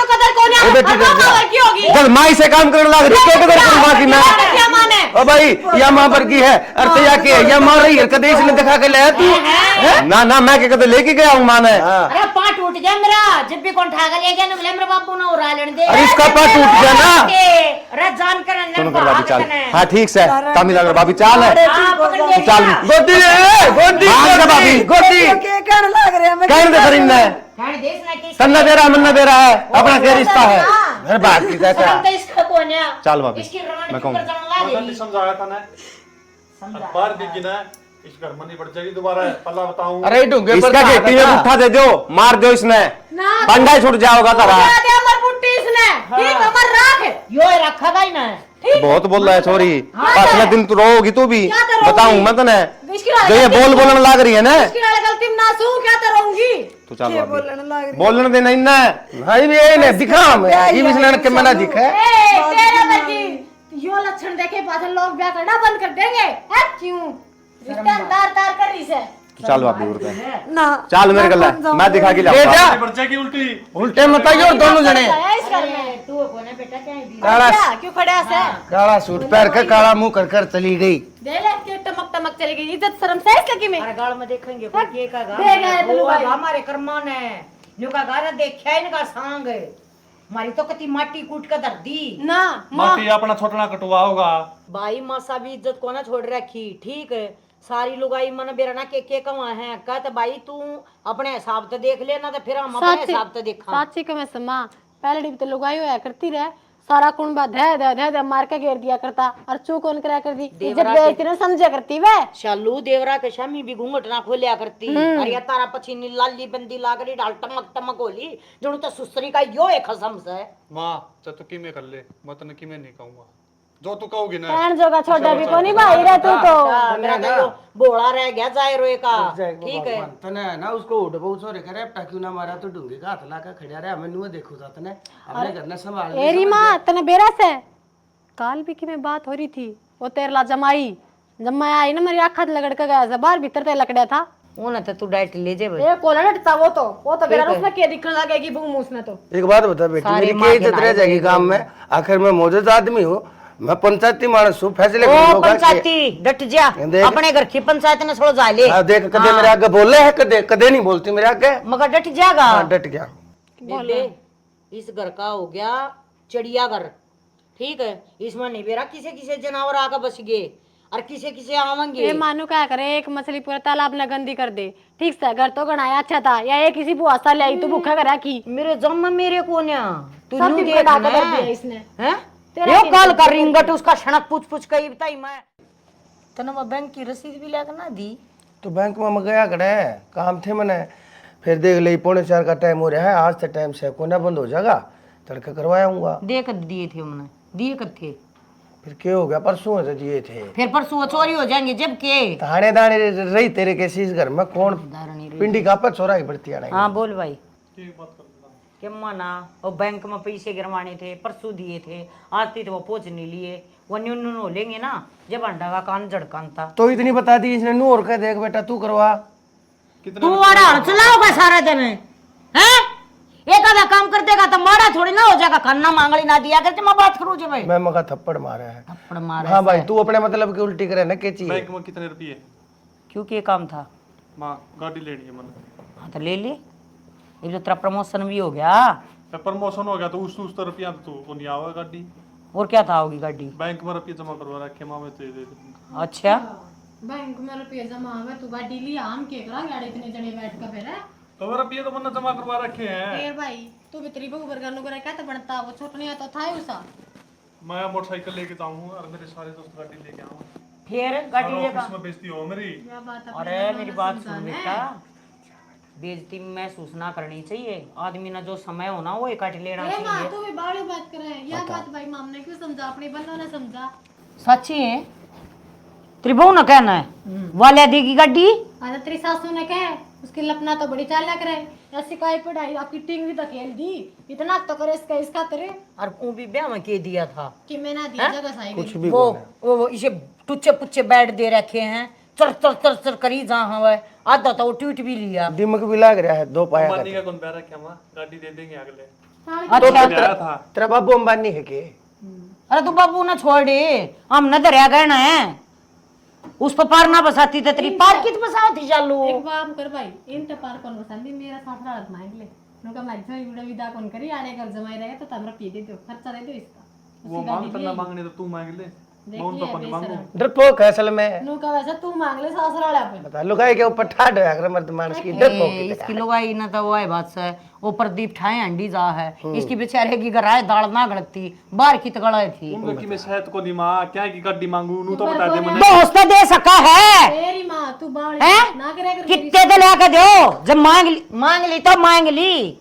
कदर कौन है ए बेटी डट जा। की होगी जब माई से काम करने लाग रही है कदर करूंगा कि मैं क्या माने ओ भाई या मां पर की है अरे या के या मां रही है कदे इसने दिखा के ले तू ना ना मैं के कदे लेके गया हूं मां ने अरे पाट टूट गया मेरा जब भी कौन ठाकर ले गया ना मेरे बापू ने उड़ा लेने दे अरे इसका पाट टूट गया ना अरे जान कर सुनो कर भाभी चाल हां ठीक से तमिलनाडु भाभी चाल है है चाल गोदी रे गोदी भाभी गोदी के कहने लग रहे हैं मैं कहने दे करीन ने खाने देश ना कि सन्ना दे रहा मन्ना दे रहा है अपना क्या रिश्ता है मेरे बाप की कहता हम तो इसका कौन है चल भाभी इसकी रोमांटिक मैं कहूं पर चढ़वा दे मैंने समझाया था ना बाहर दिखी ना इस घर में नहीं बढ़ जाएगी दोबारा पल्ला बताऊं अरे ढूंगे इसका गेटी में उठा दे दो मार दो इसने बंडा छूट जाओगा तारा दे अमर बुट्टी इसने ठीक अमर राख यो रखा ही ना बहुत बोल रहा है सॉरी पांचवा दिन तू रोगी तू भी क्या तो बताऊं मैं तने इसकी जो ये बोलने लाग रही है ना इसकी गलती में ना सू क्या तो रहूंगी तू चल के भाभी बोलने लग रही बोलने देना इन्ना भाई भी यही ने दिखा मैं ये भी इसने के मना दिखा ए तेरे बल्कि यो लक्षण देखे बाद लोग ब्याह करना बंद कर देंगे है क्यों रिश्ता तार कर रही से चल भाभी उड़ पे ना चल मेरे गला मैं दिखा के ले जा बढ़ जाएगी उल्टी उल्टे मत आइयो दोनों जने आया इस घर में तू कौन है बेटा क्या है दी काला क्या क्यों खड़ा है काला सूट पहन के काला मुंह कर कर चली गई दे ले के टमक टमक चली गई इज्जत शर्म से इस लगी में अरे गाल में देखेंगे कोई के का दे गए वो भाई। हमारे कर्मान है न्यू का गारा देखा इनका सांग मारी तो कति माटी कूट कर धर दी ना मां माटी अपना छोटना कटवा होगा भाई मासा भी इज्जत को ना छोड़ रखी ठीक है सारी लुगाई मन बेरना के कमा है कहते भाई तू अपने हिसाब से देख लेना तो फिर हम अपने हिसाब से देखा साची के मैं समा पहले डी तो लुगाई होया करती रहे सारा कुंबा धे मार के घेर दिया करता और चूक कौन करा कर दी इज्जत बेइज्जती न समझा करती वे शालू देवरा के शामी भी घूंघट ना खोलिया करती अरे ये तारा पछीनी लाली बंदी लागरी डाल टमक टमक होली जो तो सुसरी का यो एक खसम से मां तो तू किमे कर ले मैं तने किमे नहीं कहूंगा जो तू कहोगी ना पैन जोगा छोटा भी कोनी भाई रे तू तो मेरा तो यो बोला रह गया जाए रोए का ठीक है तने ना उसको उठ बहुत सोरे करे क्यों ना मारा तो ढूंगे का हाथ लाकर खड़िया रहा मैं नुआ देखो था तने अपने घर ने संभाल एरी मां तने बेरा से काल भी की में बात हो रही थी वो तेरला जमाई जमाया आई ना मेरी आंख लगड़ के गया बाहर भीतर ते लकड़या था उन्हें तो तू डाइट ले जे भाई ये कोला लटता वो तो बेरा उसने के दिखने लगेगी बूम उसने तो एक बात बता बेटी मेरी क्या इज्जत रह जाएगी काम में आखिर मैं मौजूद आदमी हूँ मैं पंचायती मानस हूँ फैसले ओ पंचायती डट जा अपने घर की पंचायत ने छोड़ जा ले देख कदे मेरे आगे बोले है कदे कदे नहीं बोलती मेरे आगे मगर डट जाएगा डट गया बेबे इस घर का हो गया चिड़िया घर ठीक है इसमें नहीं बेरा किसे किसे जानवर आकर बस गए और किसे किसे आवेंगे ये मानो क्या करे एक मछली पूरा तालाब न गंदी कर दे ठीक से घर तो गणाया अच्छा था या एक किसी बुआसा ले आई तू भूखा करा की मेरे जम मेरे को न्या तू सब न्यू दिन देख कटा ना कर दिया इसने हैं यो कॉल कर रिंगट उसका क्षणक पूछ कही बताई मैं तने मैं बैंक की रसीद भी लेकर ना दी तो बैंक में मैं गया खड़े काम थे मैंने फिर देख ले 3:45 का टाइम हो रहा है आज से टाइम से कोना बंद हो जाएगा तड़के करवाऊंगा दे कर दिए थे हमने दिए कर थे फिर क्या हो गया परसों से दिए थे फिर परसों चोरी हो जाएंगे जब के थाने दाने रही तेरे कैसे इस घर में कौन पिंडी का पर चोरा ही बढ़ती है हाँ बोल भाई क्या माना वो बैंक में पैसे गिरवाने थे परसों दिए थे आती तो वो पहुंच नहीं लिए वो न्यून हो लेंगे ना जब अंडा का कान झड़कान था तो इतनी बता दी इसने नू और कह देख बेटा तू करवा तू वाड़ा चलाओगा सारा दिन हैं एक आधा काम कर देगा तो मारा थोड़ी ना हो जाएगा खाना मांगली ना दिया करके मैं बात करूँ भाई मैं मगा थप्पड़ मारा है थप्पड़ मारा हाँ भाई तू अपने मतलब की उल्टी करे ना के चाहिए बैंक में कितने रुपये क्योंकि ये काम था मां गाड़ी लेनी है मैंने हाँ तो ले ले ये जो तेरा प्रमोशन भी हो गया प्रमोशन हो गया तो उस रुपया तो तू नहीं आवा गाड़ी और क्या था होगी गाड़ी बैंक में रुपये जमा करवा रखे मां में तो दे दूंगा अच्छा बैंक में रुपये जमा हुए तू गाड़ी लिया हम के करा गाड़ी इतने जने बैठ कर फिर तो रुपये तो मैंने जमा करवा रखे हैं फिर भाई तू भी तेरी बहू बरगा नु करे क्या तो बनता वो छोटनिया तो था ही उसा मैं मोटरसाइकिल लेके जाऊँ और मेरे सारे दोस्त गाड़ी लेके आऊँ फिर गाड़ी लेकर ऑफिस में बेइज्जती हो मेरी अरे मेरी बात सुन बेटा बेइज्जती महसूस ना करनी चाहिए आदमी ना जो समय होना वो इकट्ठे लेना चाहिए तू भी बाड़ी बात करे यह बात भाई माम ने क्यों समझा अपनी बन्नों ने समझा सच्ची है तेरी बहू ना कहना है वाले देगी गाड़ी आज तेरी सासू ने कहे उसकी लपना तो बड़ी चालाक रहे ऐसी काई पढ़ाई आपकी टींग भी तो खेल दी इतना तो करे इसका तेरे और वो भी ब्याह में के दिया था कि मैं ना दिया जगह साई कुछ भी वो इसे टुच्चे पुच्चे बैठ दे रखे हैं चर चर चर चर करी जहाँ हवा आधा तो वो ट्वीट भी लिया दिमाग भी लग रहा है दो पाया अंबानी का कौन प्यारा क्या मां गाड़ी दे देंगे अगले अच्छा गया था तेरा बाबू अंबानी है के अरे तू बाबू ना छोड़ दे, हम न दरिया गए ना है उस पर पार ना बसाती तो तेरी पार कित बसाती चालू। एक काम कर भाई, इन तो पार कौन बसाती, मेरा सासरा हाथ मांग ले। नुका मारी छोरी बुढ़ा विदा कौन करी, आने घर जमाई रहेगा तो तमरा पी दे दो, खर्चा दे दो इसका। वो मांग करना मांगने तो तू मांग ले, मैं उन तो कौन मांगू। डरपोक है असल में। नुका वैसा तू मांग ले सासरा वाला पे। बता लुगाई के ऊपर ठाड होया कर मर्द मानस की डरपोक की इसकी लुगाई ना तो वो है बात से वो प्रदीप ठाए हंडी जा है, इसकी बेचारे की गराए दाल ना गड़ती बाहर की तगड़ा थी। उनका कि मैं शहद को दी मां क्या की गड्डी मांगू, नू तो बता दे मने। दोस्त दे सका है तेरी मां तू बाल हैं? ना करे कर कितने तो लेके दो, जब मांग ली तो मांग ली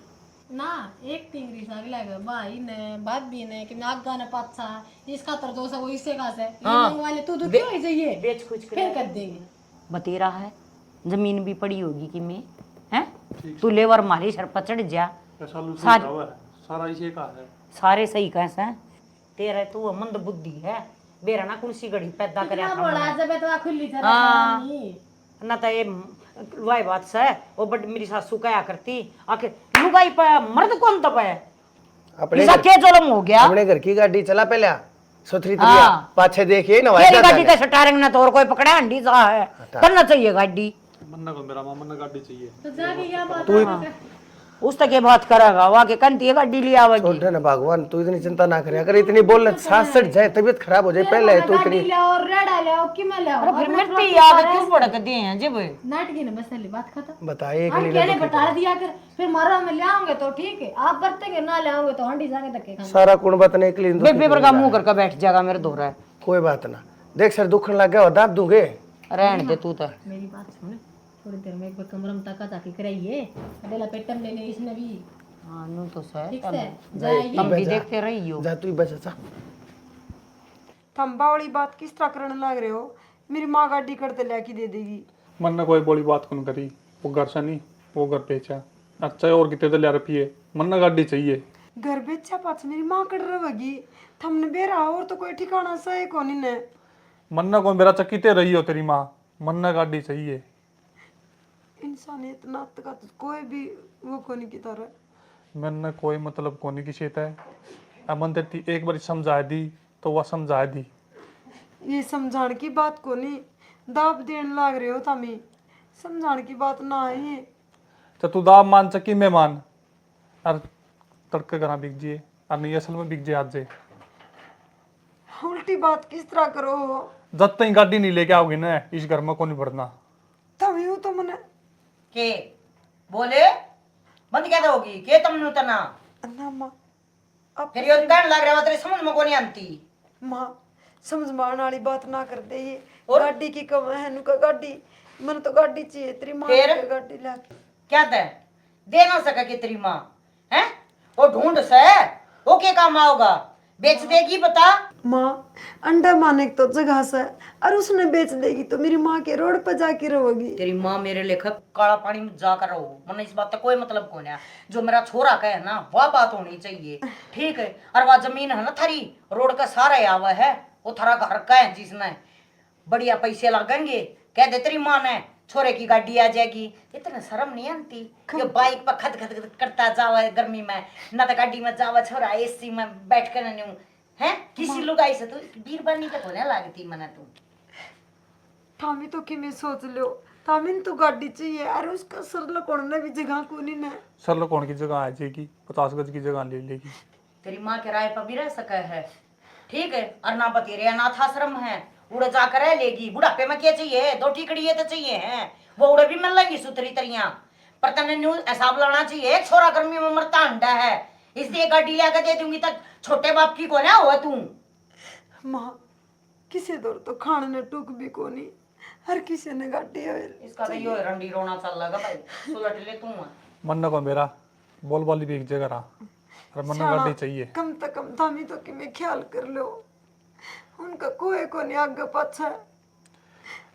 ना। एक टिंगरी सा लगा भाई ने बात भी ने कि नागा ने पाछा इसका तर दोसा वो इससे का से वाले तू क्यों ऐसे ये बेच कुछ फिर कर देंगे। बतेरा है जमीन भी पड़ी होगी कि मैं हैं तू लेवर मारी सर पर चढ़ जा सारा इसे का है, सारे सही कैसे हैं तेरा तू मंद बुद्धि है बेरा ना कुर्सी घड़ी पैदा करया बोला जब तो खुली तरह हाँ। नहीं ना तो ये वाई बात से वो बट मेरी सासू कया करती आखिर लुगाई पे मर्द कौन तब है अपने इसका क्या जुल्म हो गया। अपने घर की गाड़ी चला पहले सुथरी हाँ। तरिया पाछे देखिए ना तेरी गाड़ी का स्टारिंग ना तो और कोई पकड़ा हंडी सा है करना चाहिए गाड़ी मन्ना को मेरा मां मन्ना गाड़ी चाहिए। तो जाके क्या बात है। उस तक ये बात करेगा वहां के कंती गाड़ी ले आवेगी। छोड़ ना भगवान तू इतनी चिंता ना करे, अगर इतनी बोलने सांस सट जाए तबीयत खराब हो जाए पहले तो इतनी ले और रेड़ा ले और कि मैं ले अरे फिर मिट्टी याद क्यों भड़क दिए हैं जब नाटकी ने बस बात खत्म। बताइए हम कहने बता दिया कर फिर मारा में ले आओगे तो ठीक है, आप बरतेंगे ना ले आओगे तो हंडी जाके धक्के खाएंगे। सारा कुण बतने के लिए बेबे पर का मुंह करके बैठ जाएगा मेरे दो रहा है। कोई बात ना, देख सर दुखन लग गया दाब दूंगे। रहने दे तू तो मेरी बात सुन, थोड़ी देर में एक बार कमरम तका ताकी कराइए अदेला पेटम लेने इसने भी हां नु तो सही ठीक है जाइए। तुम भी देखते रही हो जा तू बच जा। थम बावली बात किस तरह करने लग रहे हो, मेरी माँ गाड़ी करते लेके दे देगी। मन्ना कोई बोली बात कौन करी, वो घर से नहीं वो घर बेचा अच्छा है और कितने तो ले रुपये मन्ना गाड़ी चाहिए। घर बेचा पाछ मेरी माँ कर रहेगी, थमने बेरा और तो कोई ठिकाना सही कोनी ने। मन्ना को मेरा चक्कीते रही हो तेरी माँ, मन्ना गाड़ी चाहिए। इंसानियत ना तक कोई भी वो कोनी की तरह मैंने कोई मतलब कोनी की शेत है, अमन ते एक बार समझा दी तो वह समझा दी। ये समझाने की बात कोनी, दाब देने लग रहे हो तमी, समझाने की बात ना है ये। तो तू दाब मान चकी मैं मान और तड़के घर बिक जिए और नहीं असल में बिक जाए आज जे। उल्टी बात किस तरह करो हो, जब तक गाड़ी नहीं लेके आओगी ना इस घर में को नहीं बढ़ना। तभी हो तो मने के बोले बंद क्या होगी के तुम तना अन्ना माँ अब फिर यो डर लग रहा है तेरे समझ में कोनी आती। माँ समझ मारने वाली बात ना कर दे, ये गाड़ी की कम है नुका गाड़ी मन तो गाड़ी चाहिए तेरी माँ फिर? की गाड़ी लाके। क्या दे दे ना सका कि तेरी माँ है वो ढूंढ से वो के काम आओगा बेच देगी बता। माँ अंडा माने तो जगह से और उसने बेच देगी तो मेरी माँ के रोड पर जाके रहोगी। तेरी माँ मेरे लेखक काला पानी में जाकर रहो, मन इस बात का कोई मतलब कौन है। जो मेरा छोरा का है ना वह बात होनी चाहिए ठीक है। और वह जमीन है ना थारी रोड का सारा आवा है वो थारा घर का है जिसने बढ़िया पैसे लगेंगे कह दे तेरी माँ ने छोरे की गाड़ी आ जाएगी। इतने शर्म नहीं आती ये बाइक पर खद खद खद करता जावा गर्मी में ना तो गाड़ी में जावा छोरा एसी में बैठ कर नहीं है किसी लोग आई से तो बीरबानी का होने लगती मना तू थामी तो कि मैं सोच लो थामी तो गाड़ी चाहिए और उसका सरल कौन ने भी जगह कोनी ने। सर कौन की जगह आ जाएगी 50 गज की जगह ले लेगी। तेरी माँ के राय पर भी रह सका है ठीक है। और ना बतेरे अनाथ आश्रम है उड़े जाकर रह लेगी। बुढ़ापे में क्या चाहिए दो ठीकड़ी तो चाहिए हैं वो उड़े भी मिल लेंगी सुतरी तरिया पर तने न्यूज हिसाब लाना चाहिए। छोरा गर्मी में मरता अंडा है इसलिए गाड़ी लेकर दे दूंगी तक छोटे बाप की कौन है हुआ तू। माँ किसी दौर तो खाने ने टूक भी कोनी हर किसी ने गाड़ी है इसका तो यो रंडी रोना चल लगा भाई सुलट ले तू मन्ना को मेरा बोल बोली भी एक जगह रहा और मन्ना गाड़ी चाहिए। कम से कम थामी तो कि मैं ख्याल कर लो उनका कोई कोनी आगे पाछा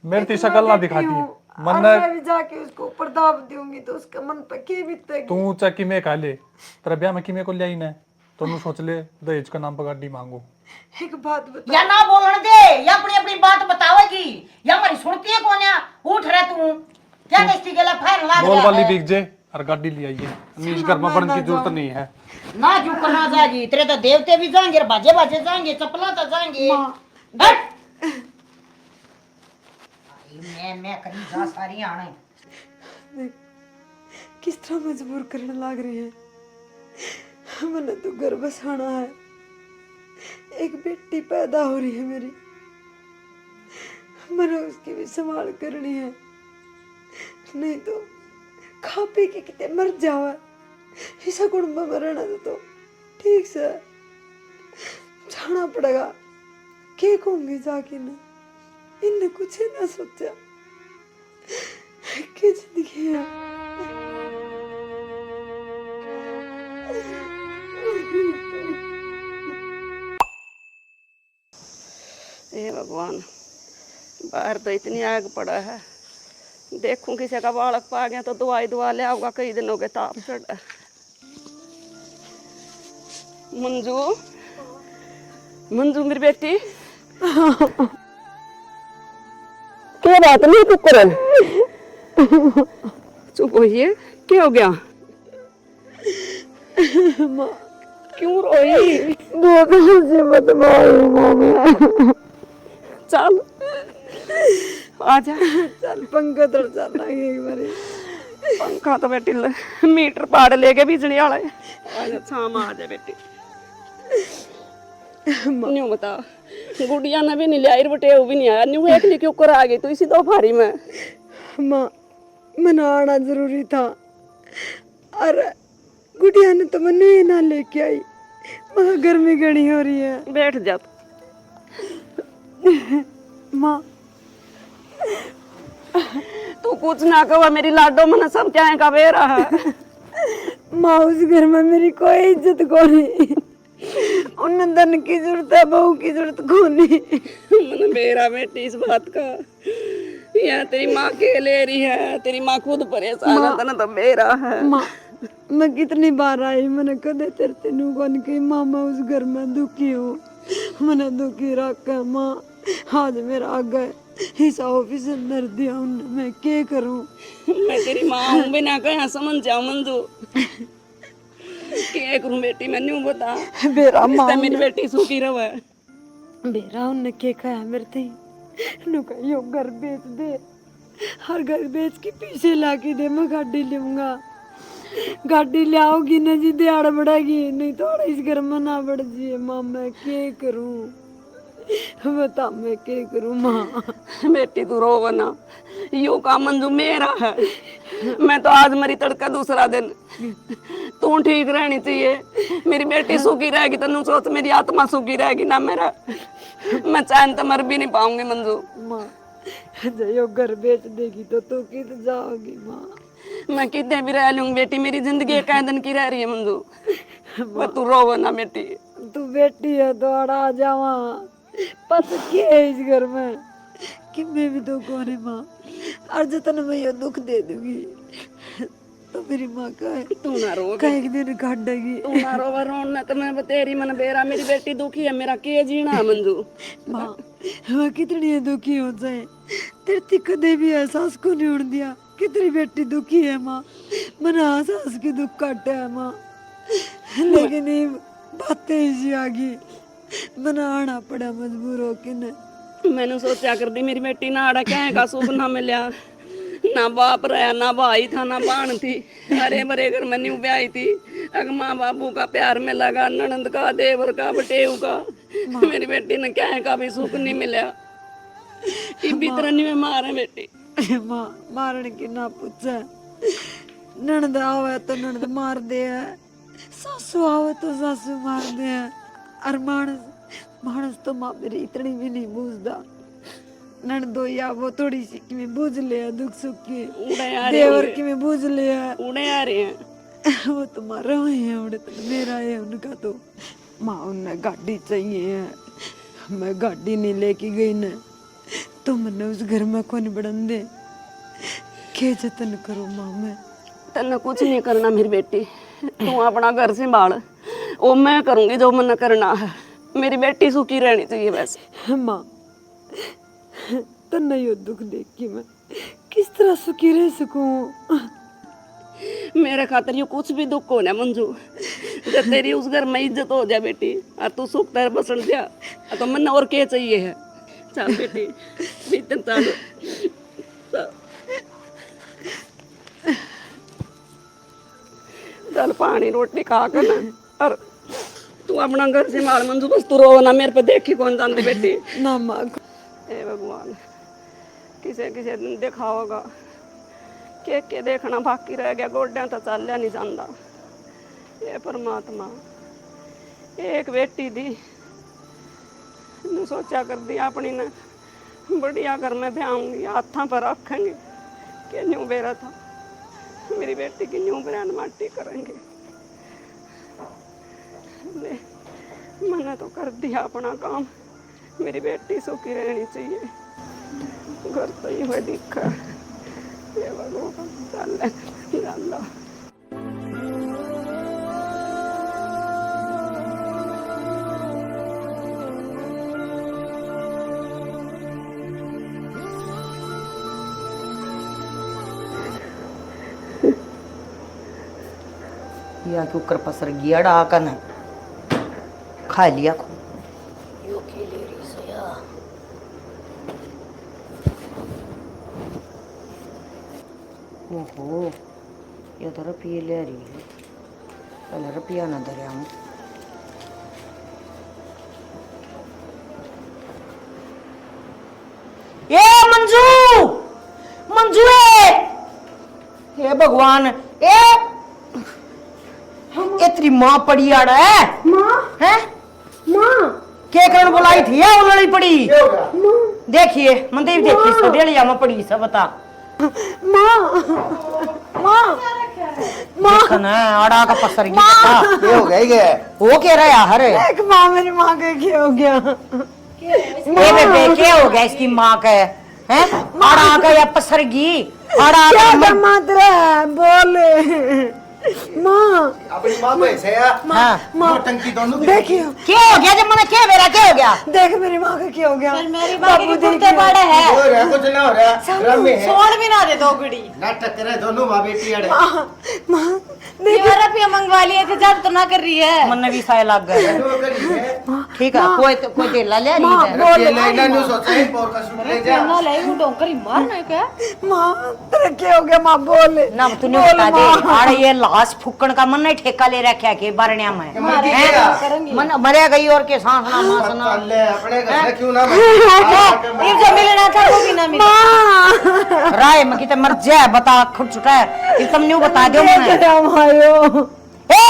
मेरी ती शकल ना दिखाती मन्ना मैं भी जाके उसको ऊपर दाब दूंगी तो उसका मन पे के बीतेगी। तू चक्की में खा ले तेरा ब्याह में कि में को ले आई ना तो तू सोच ले दहेज का नाम पर गाड़ी मांगू। एक बात बता या ना बोलने दे या अपनी अपनी बात बतावेगी या हमारी सुनती है कौन है उठ रहा तू क्या दस्ती के लिए फायर ला बोल वाली बिक जे और गाड़ी ले आइए। हमें इस घर में पड़ने की जरूरत नहीं है। ना क्यों करना जाएगी, तेरे तो देवते भी जाएंगे और बाजे बाजे जाएंगे, चपला तो जाएंगे। हट! मैं कहीं जा सारी आने किस तरह मजबूर करने लग रहे हैं। मैंने तो घर बसाना है, एक बेटी पैदा हो रही है मेरी, मैंने उसकी भी संभाल करनी है, नहीं तो खा पी के कितने मर जावा। ऐसा कुटुंब में रहना तो ठीक से जाना पड़ेगा। क्या कहूंगी जाके ना, इनने कुछ ही ना सोचा। क्या जिंदगी है। हे भगवान, बाहर तो इतनी आग पड़ा है। देखूं किसी का बालक पा गया तो दवाई दवा ले आऊंगा, कई दिनों के ताप चढ़ा। मंजू, मंजू मेरी बेटी, क्या बात नहीं चुप कर, चुप होइए। क्या हो गया? क्यों रोई? चल आजा, चल पंखा तो चलना एक बारी। पंखा तो बेटी मीटर पाड़ लेके बिजली वाला है। आजा शाम आ जा बेटी। न्यू बता, गुड़िया ने भी नहीं लिया, बटे वो भी नहीं आया। न्यू एक क्यों कर आ गई तू इसी दोपहरी में? माँ मना आना जरूरी था, और गुड़िया ने तो मनु ही ना लेके आई। माँ गर्मी घनी हो रही है। बैठ जा माँ। तू कुछ ना कहो, मेरी लाडो मन सब चाहे का बेरा है। माँ उस घर में मेरी कोई इज्जत को नहीं, उन धन की जरूरत है, बहू की जरूरत को नहीं। मन बेरा बेटी इस बात का। यहाँ तेरी माँ के ले रही है, तेरी माँ खुद परेशान है, तना तो बेरा है। माँ मैं कितनी बार आई, मैंने कदे तेरे तेनू कौन की माँ मैं उस घर में दुखी हूँ, मैंने दुखी रखा। माँ आज मेरा आगे हिस्सा ऑफिस अंदर दिया उन्हें, मैं क्या करूँ? मैं तेरी माँ हूँ, बिना कहा समझ जाओ मंजू। क्या करूँ बेटी, मैं न्यू बता। बेरा माँ मेरी बेटी सुखी रहे। बेरा उन्हें क्या कहा मेरे थे, नु कहा यो घर बेच दे, हर घर बेच के पीछे ला के दे, मैं गाड़ी लूंगा। गाड़ी ले आओगी ना जी दिहाड़ बढ़ेगी, नहीं तो इस घर में ना बढ़ जी। माँ मैं क्या करूँ, बता मैं क्या करूँ? माँ बेटी तू रो ना, यो काम मंजू मेरा है। मैं तो आज मरी तड़का दूसरा दिन, तू ठीक रहनी चाहिए। मेरी बेटी सुखी रहेगी तो सोच मेरी आत्मा सुखी रहेगी ना मेरा। मैं चैन तो मर भी नहीं पाऊंगी मंजू। माँ जो यो घर बेच देगी तो तू किधर जाओगी? माँ मैं कितने भी रह लूंगी बेटी, मेरी जिंदगी एक दिन की रह रही है मंजू। तू रो ना बेटी। तू बेटी है तो आ जावा, पता क्या है इस घर में कि मैं भी तो कौन है। माँ और जतन मैं ये दुख दे दूंगी तो मेरी माँ का है, तू ना रो, एक दिन काट देगी। तू ना रो, रोना तो मैं तेरी मन बेरा, मेरी बेटी दुखी है, मेरा के जीना है मंजू। माँ मैं कितनी दुखी हो जाए, तेरे थी कदे भी एहसास को नहीं उड़ दिया कि तेरी बेटी दुखी है। माँ मैंने एहसास की दुख काटे है माँ, लेकिन ये बातें इसी आ गई, मैंने आना पड़ा मजबूर हो के न। मैंने सोचा कर दी मेरी बेटी ना आड़ा क्या का सुख ना मिला, ना बाप रहा, ना भाई था, ना बाण थी। हरे भरे घर में न्यू ब्याही थी, अग माँ बाबू का प्यार में लगा, ननंद का, देवर का, बटेऊ का। मेरी बेटी ने क्या का भी सुख नहीं मिला। भीतर नहीं मारे बेटी। माँ मारने की ना पूछे, ननद आवे तो ननद मार दे है, सासू आवे तो सासू मार दे है, और मानस तो माँ मेरी इतनी भी नहीं बूझदा। ननदो या वो थोड़ी सी कि मैं बूझ ले दुख सुख की, देवर की मैं बूझ ले उड़े आ रहे हैं। वो तुम्हारा है, उड़े तो मेरा है उनका। तो माँ उन्हें गाड़ी चाहिए है, मैं गाड़ी नहीं लेके गई न तो मैंने उस घर में कौन बढ़न दे, के जतन करो माँ मैं? तेने कुछ नहीं करना मेरी बेटी, तू अपना घर संभाल, वो मैं करूंगी जो मन करना है। मेरी बेटी सुखी रहनी चाहिए वैसे। माँ तन्ने यो दुख देख के मैं किस तरह सुखी रह सकूं? मेरे खातिर ये कुछ भी दुख हो ना मंजू, जब तेरी उस घर में इज्जत हो जाए बेटी और तू सुख तेरे बसन जा तो मन और क्या चाहिए है। चल बेटी बीतन चल चल पानी रोटी खा कर ना और तू अपना घर से मार मंजू, बस तू रो ना, मेरे पे देखी कौन जानती बेटी। ना माँ हे भगवान किसे किसे दिन देखा होगा के देखना बाकी रह गया, गोड्या तो चलिया नहीं जाता। ये परमात्मा एक बेटी दी सोचा कर दिया अपनी ने बढ़िया घर में ब्याऊंगी, हाथा पर रखेंगे कि न्यू बेरा था मेरी बेटी की न्यू ब्रांड माटी करेंगे। ले मैंने तो कर दिया अपना काम, मेरी बेटी सुखी रहनी चाहिए। घर तो ही हुए दिखा ये भगवान चल अल्लाह। या के ऊपर पसर गया डाका न खा लिया को यो के ले रही से या ओहो ये तो रुपये ले रही है, पहले रुपया ना दे हम। ए मंजू मंजू हे भगवान ए तेरी माँ पड़ी आड़ है माँ हैं माँ के करण बुलाई थी या उलड़ी पड़ी देखिए मंदिर देखिए सडेलिया में पड़ी सब बता माँ माँ माँ देखना आड़ा का पसर गया ये हो गया ही गया वो कह रहा है हरे एक माँ मेरी माँ के क्या हो गया? ये बेबे क्या हो गया इसकी माँ का हैं आड़ा का या पसरगी आड़ा क्या का मात्र है बोले माँ अपनी माँ को ऐसे या हाँ माँ टंकी दोनों की देखियो क्या हो गया जब मैंने क्या मेरा क्या हो गया देख मेरी माँ का क्या हो गया? मेरी माँ के कुत्ते बड़े हैं, हो रहा कुछ ना हो रहा ड्रम में है छोड़ भी ना दे दो गुड़ी। नाटक करे दोनों माँ बेटी अड़े माँ ये रुपया मंगवा लिए थे, जब तो ना कर रही है। मन भी साय लग गया ठीक है कोई तेला ले रही ये लेना नहीं सोचा है पोर कस्टमर ले जा ना ले वो डोंकरी मारना है क्या? माँ तेरा क्या हो गया? माँ बोले ना तूने बता दे आड़े ये लाश फूकण का मन नहीं ठेका ले रखा के बारण्या में मर गया मन मरे गई और के सांस ना मास ना ले अपने घर से क्यों ना ये जो मिलना था वो भी ना मिला। राय में किते मर जाए बता खुद छुटा है ये तुम न्यू बता दो मैंने क्या मायो ए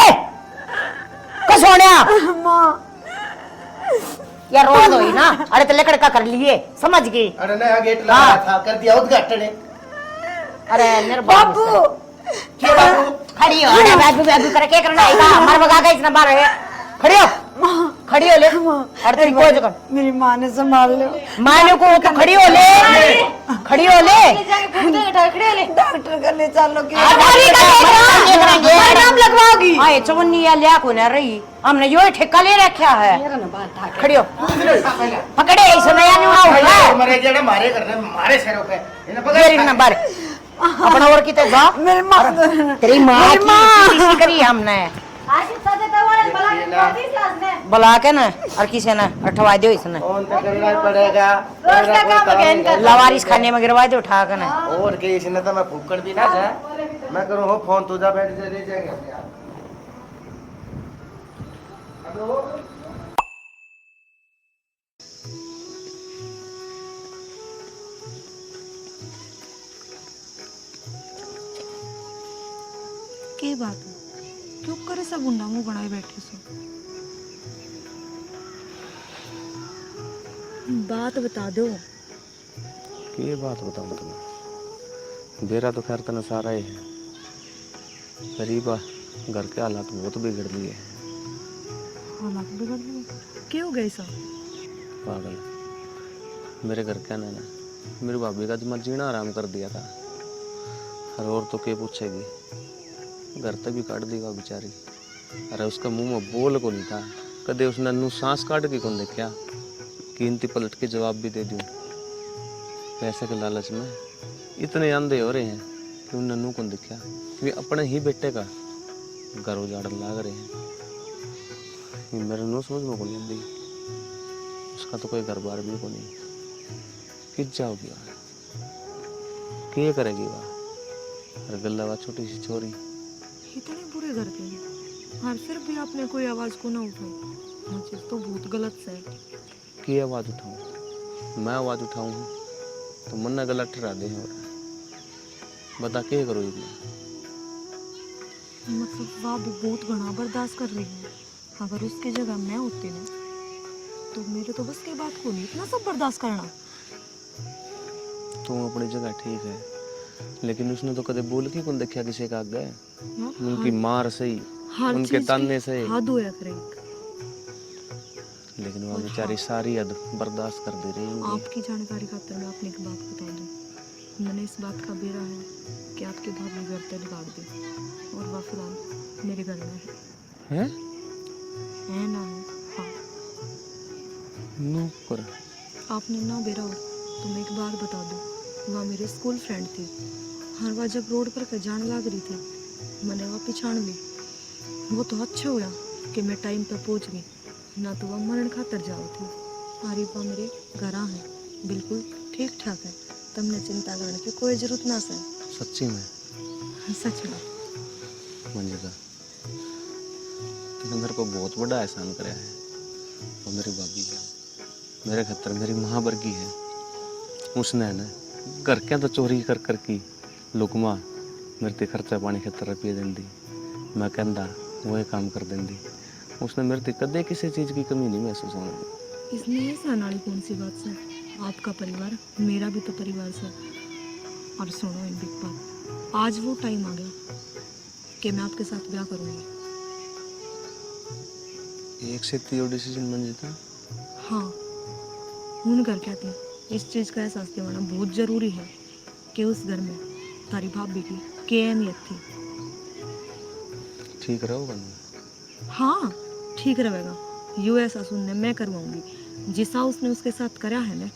कसोनिया माँ यार रो दो ही ना अरे तो लकड़ का कर लिए समझ गई अरे नया गेट लगा था कर दिया उद्घाटन अरे मेरे बाबू क्या बाबू खड़ी हो अरे बाबू करे क्या करना है मर भगा गई इतना बार है खड़ी हो ले अरे तेरी कोई जगह मेरी माँ ने संभाल लो। मानो को तो खड़ी हो ले डॉक्टर का ले चलो कि नाम लगवाओगी हाँ चवन्नी या लिया को न रही हमने यो ठेका ले रखा है खड़ी हो पकड़े ऐसे नया न्यू हुआ मरे जेड़ा मारे करने मारे सिरों पे इन्हें पकड़ ये नंबर अपना और किते जा मेरी माँ तेरी माँ की करी हमने बुला के ना और किसी ने अठवा दो इसने फोन तो करना ही पड़ेगा रोज का काम है इनका। लवारिस खाने में गिरवा दो उठा के ना और के इसने तो मैं फूकड़ भी ना जा मैं करूँ हो फोन तुझा बैठ जा ले जाएंगे के बात है क्यों करे सब गुंडा मुंह बनाए बैठे सो बात बता दो ये बात बताऊँ तुम्हें बेरा तो खैर तना सारा ही है गरीब घर के हालात बहुत बिगड़ लिए हालात बिगड़ गए क्यों गए सब पागल मेरे घर क्या ना मेरी भाभी का जमा जीना आराम कर दिया था और तो क्या पूछेगी घर तक भी काट देगा बेचारी। अरे उसका मुंह में बोल को नहीं था कदे उसने नन्नू सांस काट के कौन देखा कीमती पलट के जवाब भी दे दूं। पैसे के लालच में इतने अंधे हो रहे हैं कि नन्नू को दिखा कि अपने ही बेटे का घर उजाड़न लाग रहे हैं। ये मेरे नो समझ में को नहीं आती। उसका तो कोई घर बार भी को नहीं। किस जाओगी वहाँ, क्या करेगी वहाँ? और गल्ला छोटी सी छोरी इतने बुरे घर के हैं और फिर भी आपने कोई आवाज को ना उठाई। मुझे तो बहुत गलत है। की आवाज उठाऊं? मैं आवाज उठाऊं तो मन ना गला ठहरा दे। और बता क्या करो ये? मतलब वह भी बहुत घना बर्दाश्त कर रही है। अगर उसकी जगह मैं होती ना तो मेरे तो बस के बात को नहीं इतना सब बर्दाश्त करना। तुम अपनी जगह ठीक है, लेकिन उसने तो कदे बोल के कौन देखा किसी का आगे? उनकी मार से ही, उनके ताने से ही। हद होया करे। लेकिन वो बेचारी सारी हद बर्दाश्त कर दे रही है। आपकी जानकारी खातिर मैं आपने एक बात बता दूं। मैंने इस बात का बेरा है कि आपकी भाभी घर तक बिगाड़ दी और वह फिलहाल मेरे घर में है ना है। हाँ नूकर आपने ना बेरा हो तो मैं एक बात बता दूं। वह मेरे स्कूल फ्रेंड थी। हर बार जब रोड पर के जान लग रही थी मैंने वह पिछाड़ ली। वो तो अच्छा हुआ कि मैं टाइम पर पहुंच गई, ना तो वह मरण खातर जाओ थी। आरिफा मेरे घर है, बिल्कुल ठीक ठाक है। तुमने चिंता करने की कोई जरूरत ना है। सच्ची में? सच में मंजिला तुमने मेरे को बहुत बड़ा एहसान कराया है। वो मेरी भाभी है, मेरे खतर मेरी माँ वर्गी है। उसने ना घर क्या तो चोरी कर कर की लुकमा मेरे ते खर्चा पानी खतर रुपये देंदी। मैं कहता वो ये काम कर देंदी। उसने मेरे ते कदे किसी चीज़ की कमी नहीं महसूस होने दी। इसमें एहसान वाली कौन सी बात है? आपका परिवार मेरा भी तो परिवार है। और सुनो एक बिग बात, आज वो टाइम आ गया कि मैं आपके साथ ब्याह करूँगी। एक से तीन डिसीजन बन जाता। हाँ उन घर कहती इस चीज़ का एहसास दिलाना बहुत ज़रूरी है कि उस घर में तारी भाभी की क्या अहमियत थी। ठीक रहोगा? हाँ ठीक रहेगा। यू ऐसा सुनने मैं करवाऊंगी। जिसा उसने उसके साथ करा है ना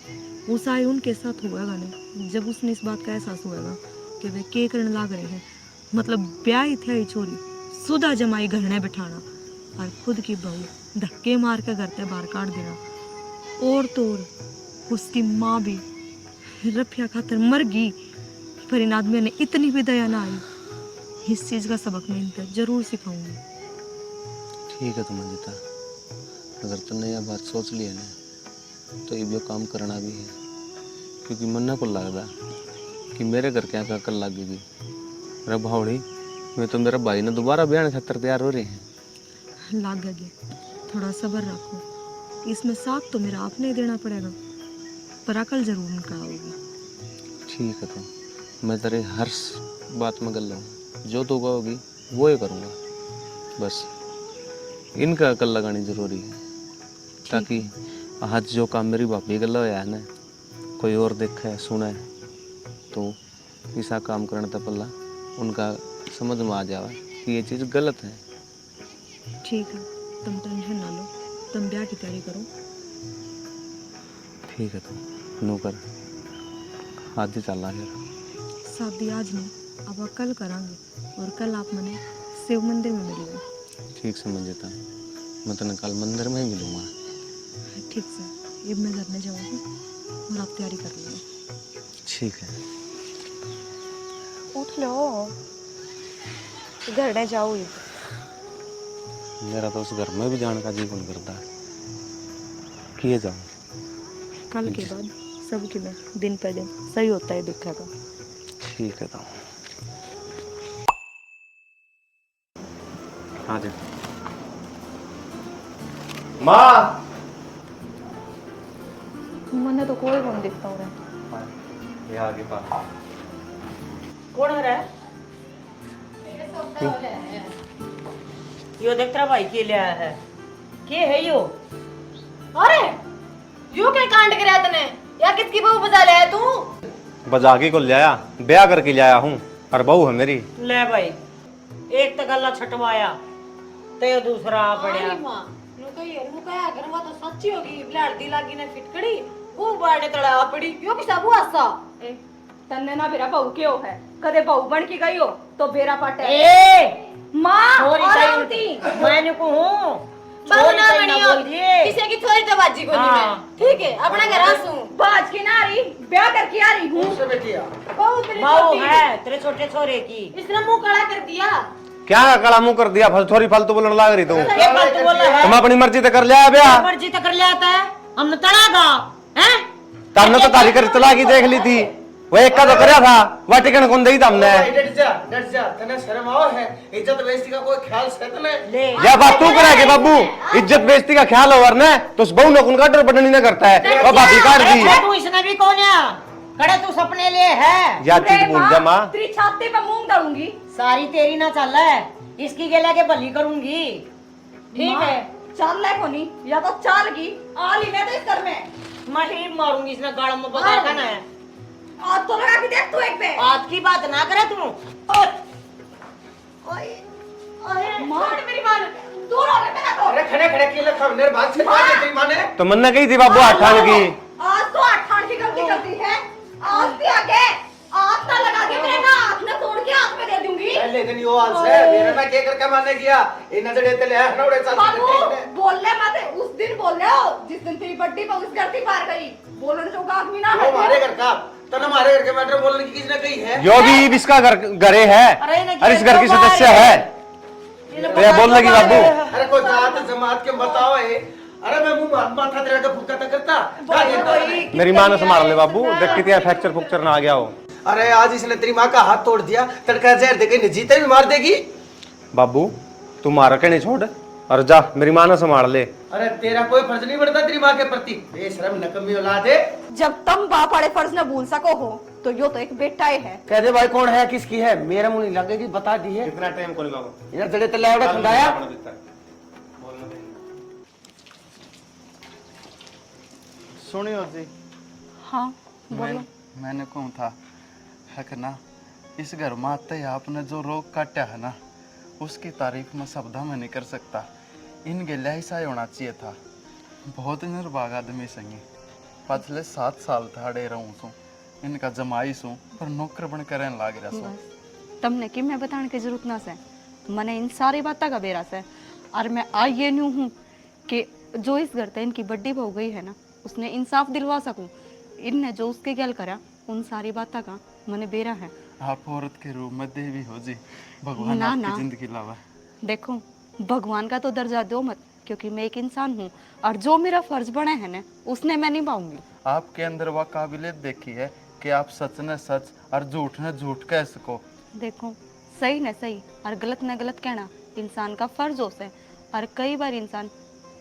उसा ही उनके साथ होगा ना। जब उसने इस बात का एहसास होगा कि वे के करने लाग रहे हैं, मतलब ब्याह ही थे चोरी सुधा जमाई घर ने बिठाना और खुद की बहू धक्के मार के घर से बाहर काट देना। और तो और उसकी माँ भी रफिया खातर मर गई, पर इन आदमियों ने इतनी भी दया ना आई। इस चीज़ का सबक मैं इनको जरूर सिखाऊंगी। ठीक है तुम अंजिता, अगर तुमने यह बात सोच ली है ना तो ये काम करना भी है। क्योंकि मन्ना को लगता कि मेरे घर क्या कल लगेगी। मेरा भावड़ी मैं तो मेरा भाई ने दोबारा ब्याह खातर तैयार हो रही है। लाग गए, थोड़ा सब्र रखो। इसमें साथ तो मेरा आपने ही देना पड़ेगा, पर अकल जरूर निकाल होगी। ठीक है तो मैं तेरे हर बात में गल हूँ। जो तू कहोगी वो ही करूँगा। बस इनका अकल लगानी जरूरी है, ताकि आज जो काम मेरी भाभी गला होया है ना कोई और देखे सुने तो ऐसा काम करने तक पल्ला उनका समझ में आ जावा कि ये चीज़ गलत है। ठीक है तुम टेंशन ना लो, तुम ब्याह की तैयारी करो। ठीक है तो नौकर आज ही चलना फिर। शादी आज नहीं अब कल करांगे और कल आप मैंने शिव मंदिर में मिलेंगे। ठीक से मंजिता, मैं तो कल मंदिर में ही मिलूँगा। ठीक से ये मैं घर में जाऊँगी और आप तैयारी कर लेना। ठीक है। उठ लो, घर में जाओ। मेरा तो उस घर में भी जाने का जीवन करता है। किए जाऊँ कल के बाद सबके में दिन पर दिन सही होता है दुख का। ठीक है तो हाँ जी। माँ मैंने तो कोई कौन दिखता हो ये आगे पापा कौन है रे? यो देख तेरा भाई के लिया है। के है यो? अरे यू क्या कांड कराया तने? या किसकी बहू बजा लाया तू? बजागी को लाया, ब्याह करके लाया हूँ और बहू है मेरी। ले भाई, एक तो गला छटवाया ते दूसरा आ पड़या। मां नु कहिए अगर वो तो सच्ची होगी लड़दी लागी ने फिटकड़ी वो बाड़े तड़ा पड़ी यो किसा बुआसा ए तन्ने ना मेरा बहू क्यों है कदे बहू बन के गई हो तो बेरा पाटे ए माँ छोरी और चाहिए आंटी मैंने को हूं बहू ना छोरी बनी ना हो बोल दिए किसी की छोरी तो बाजी को नहीं हाँ। मैं ठीक है अपना घर आसू बाज की ना रही ब्याह करके आ रही हूँ से बेटिया बहू तेरी बहू छोटी है तेरे छोटे छोरे की इसने मुंह काला कर दिया क्या काला मुंह कर दिया थोड़ी फालतू बोलने लाग रही तू ये बात तू बोला है तुम अपनी मर्जी से कर लिया ब्याह मर्जी तो कर लिया था हमने तड़ागा हैं तुमने तो तारी कर चला की देख ली थी वो एक का तो करया था वाटिकन कौन दी तुमने डट जा तने शर्म आओ है इज्जत बेइज्जती का कोई ख्याल है तने ले या बात तू करेगी बाबू इज्जत बेइज्जती का ख्याल हो वरना तो उस बहू ने उनका डर बटनी न करता है वो भाभी काट दी अरे तू इसने भी कौन है खड़े तू सपने ले है या चीज बोल जा मां तेरी छाती पे मूंग डालूंगी सारी तेरी ना चल है इसकी गेला के भली करूंगी ठीक है चाल ले कोनी या तो चाल की आली मैं तो इस घर में मैं ही मारूंगी इसने गाड़ में बता का ना है आज तो लगा के देख तू एक पे आज की बात ना करे तू मार मेरी मां दूर हो गए मेरा तो अरे खड़े खड़े के लिए मेरे बात से बात तेरी मां ने तो मन ने कही थी बाबू आठान की आज तो अठान की गलती करती है आज भी आगे हाथ ना लगा के मेरे ना हाथ ना तोड़ के हाथ में दे दूंगी पहले दिन यो हाल से मेरे में के करके माने किया इन नजरे ते ले नौड़े साथ बाबू बोलने मत उस दिन बोल रहे हो जिस दिन तेरी बड्डी पे उस घर की पार गई बोलने जो आदमी ना वो हमारे घर का तने हमारे घर के मैटर बोलने की किसने कही है जो भी इसका घर घरे है और इस घर की सदस्य है तो यह बोल लगी बाबू अरे कोई जात जमात के बताओ है अरे मैं मुंह माथा तेरा का फुक्का तक करता मेरी मां ने संभाल ले बाबू देख कितनी फ्रैक्चर फुक्चर ना आ गया हो अरे आज इसने तेरी माँ का हाथ तोड़ दिया तड़का जहर देके जीते भी मार देगी बाबू तू मारा के नहीं छोड़ और जा मेरी मां ने संभाल ले अरे तेरा कोई फर्ज नहीं पड़ता तेरी माँ के प्रति बेशरम नकम्मी औलाद है जब तुम बाप वाले फर्ज न भूल सको हो तो यो तो एक बेटा ही है कह दे भाई कौन है किसकी है मेरा मुंह नहीं लगेगी बता दी है कितना टाइम कोनी बाबू इधर जड़े तले आवड़ा खंडाया सुनियो जी हाँ बोलो मैंने कहूँ था है कि ना इस घर में आते ही आपने जो रोग काटा है ना उसकी तारीफ में शब्दा में नहीं कर सकता इन गेल्या ऐसा ही होना चाहिए था बहुत निर्भाग आदमी संगी पिछले 7 साल थाड़े रहूँ सू इनका जमाई सू पर नौकर बन कर लाग रहा सू तमने कि मैं बताने की जरूरत ना से मैंने इन सारी बातों का बेरा से और मैं आ ये नहीं हूँ कि जो इस घर पे इनकी बड्डी हो गई है ना उसने इंसाफ दिलवा सकूं इनने जो उसके गैल करा उन सारी बातों का मैंने बेरा है आप औरत के रूप में देवी हो जी भगवान ना, आपकी ना। जिंदगी लावा देखो भगवान का तो दर्जा दो मत क्योंकि मैं एक इंसान हूँ और जो मेरा फर्ज बना है ना उसने मैं निभाऊंगी आपके अंदर वह काबिलियत देखी है कि आप सच न सच और झूठ न झूठ कह सको देखो सही न सही और गलत न गलत कहना इंसान का फर्ज होता है और कई बार इंसान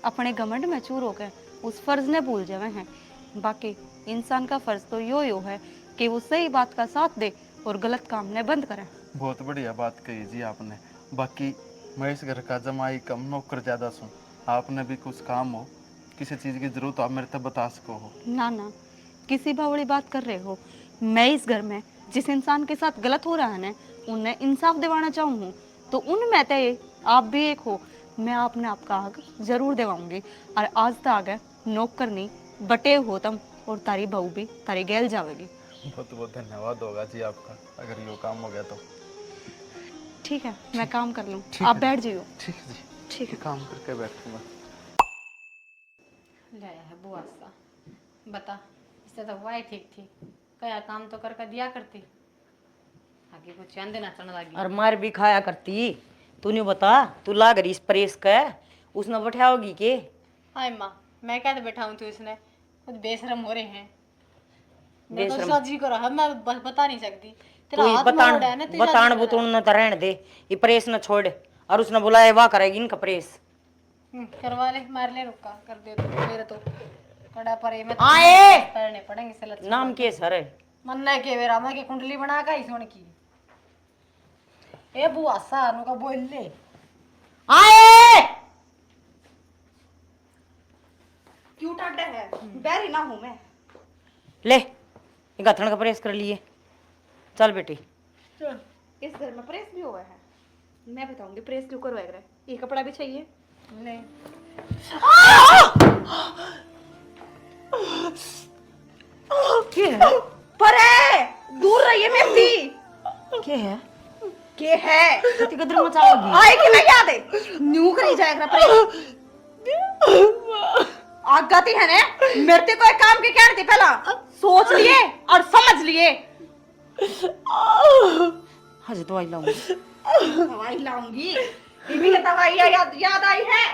अपने घमंड में चूर होकर उस फर्ज ने भूल जावे हैं बाकी इंसान का फर्ज तो यो है कि वो सही बात का साथ दे और गलत काम ने बंद करे बहुत बढ़िया बात कही जी आपने बाकी मैं इस घर का जमाई कम नौकर ज्यादा सुन आपने भी कुछ काम हो किसी चीज की जरूरत आप मेरे तक बता सको हो ना ना किसी बावड़ी बात कर रहे हो मैं इस घर में जिस इंसान के साथ गलत हो रहा है ना उन्हें इंसाफ दिवाना चाहूँ तो उनमें तय आप भी एक हो मैं आपने आपका हक जरूर दिवाऊंगी और आज तक आगे नौकर नहीं बटे हो तुम और तारी बहू भी तारी गैल जावेगी बहुत बहुत धन्यवाद होगा जी आपका अगर ये काम हो गया तो ठीक है मैं काम कर लूँ आप बैठ जाइयो ठीक है जी ठीक है काम करके बैठूंगा ले है बुआ सा बता इससे तो हुआ ही ठीक थी कया काम तो करके दिया करती आगे कुछ चैन देना चढ़ने लगी और मार भी खाया करती तूने बता तू लाग रही इस परेश का उसने बैठाओगी के हाय माँ मैं क्या बैठाऊँ तू इसने खुद बेशरम हो रहे हैं मैं तो बेशरम। सजी को रहा मैं बता नहीं सकती तेरा तू हाथ बतान मोड़ है ना तेरा बतान बुतुन न तो रहने दे ये परेश न छोड़ और उसने बुलाया वाह करेगी इनका परेश करवा ले मार ले रुका कर दे तो मेरे तो कड़ा पर ये मैं आए करने पड़ेंगे सलत नाम के सर मन है के वेरा मैं के कुंडली बना का ही सोन की ए बुआ सा नु का बोल ले आए क्यों टाटे है बैरी ना हूं मैं ले ये गथन का परेश कर लिए चल बेटी इस घर में प्रेस भी हुआ है मैं बताऊंगी प्रेस क्यों करवाएगा रे ये कपड़ा भी चाहिए ले क्या है परे दूर रहिए मेरी के है कति गदर मचाओगी आए कि नहीं याद है न्यू करी जाएगा पर आगाती है ने मेरे ते कोई काम की कहती पहला सोच लिए और समझ लिए हजे दवाई लाऊंगी दवाई लाऊंगी बीबी की दवाई याद आई है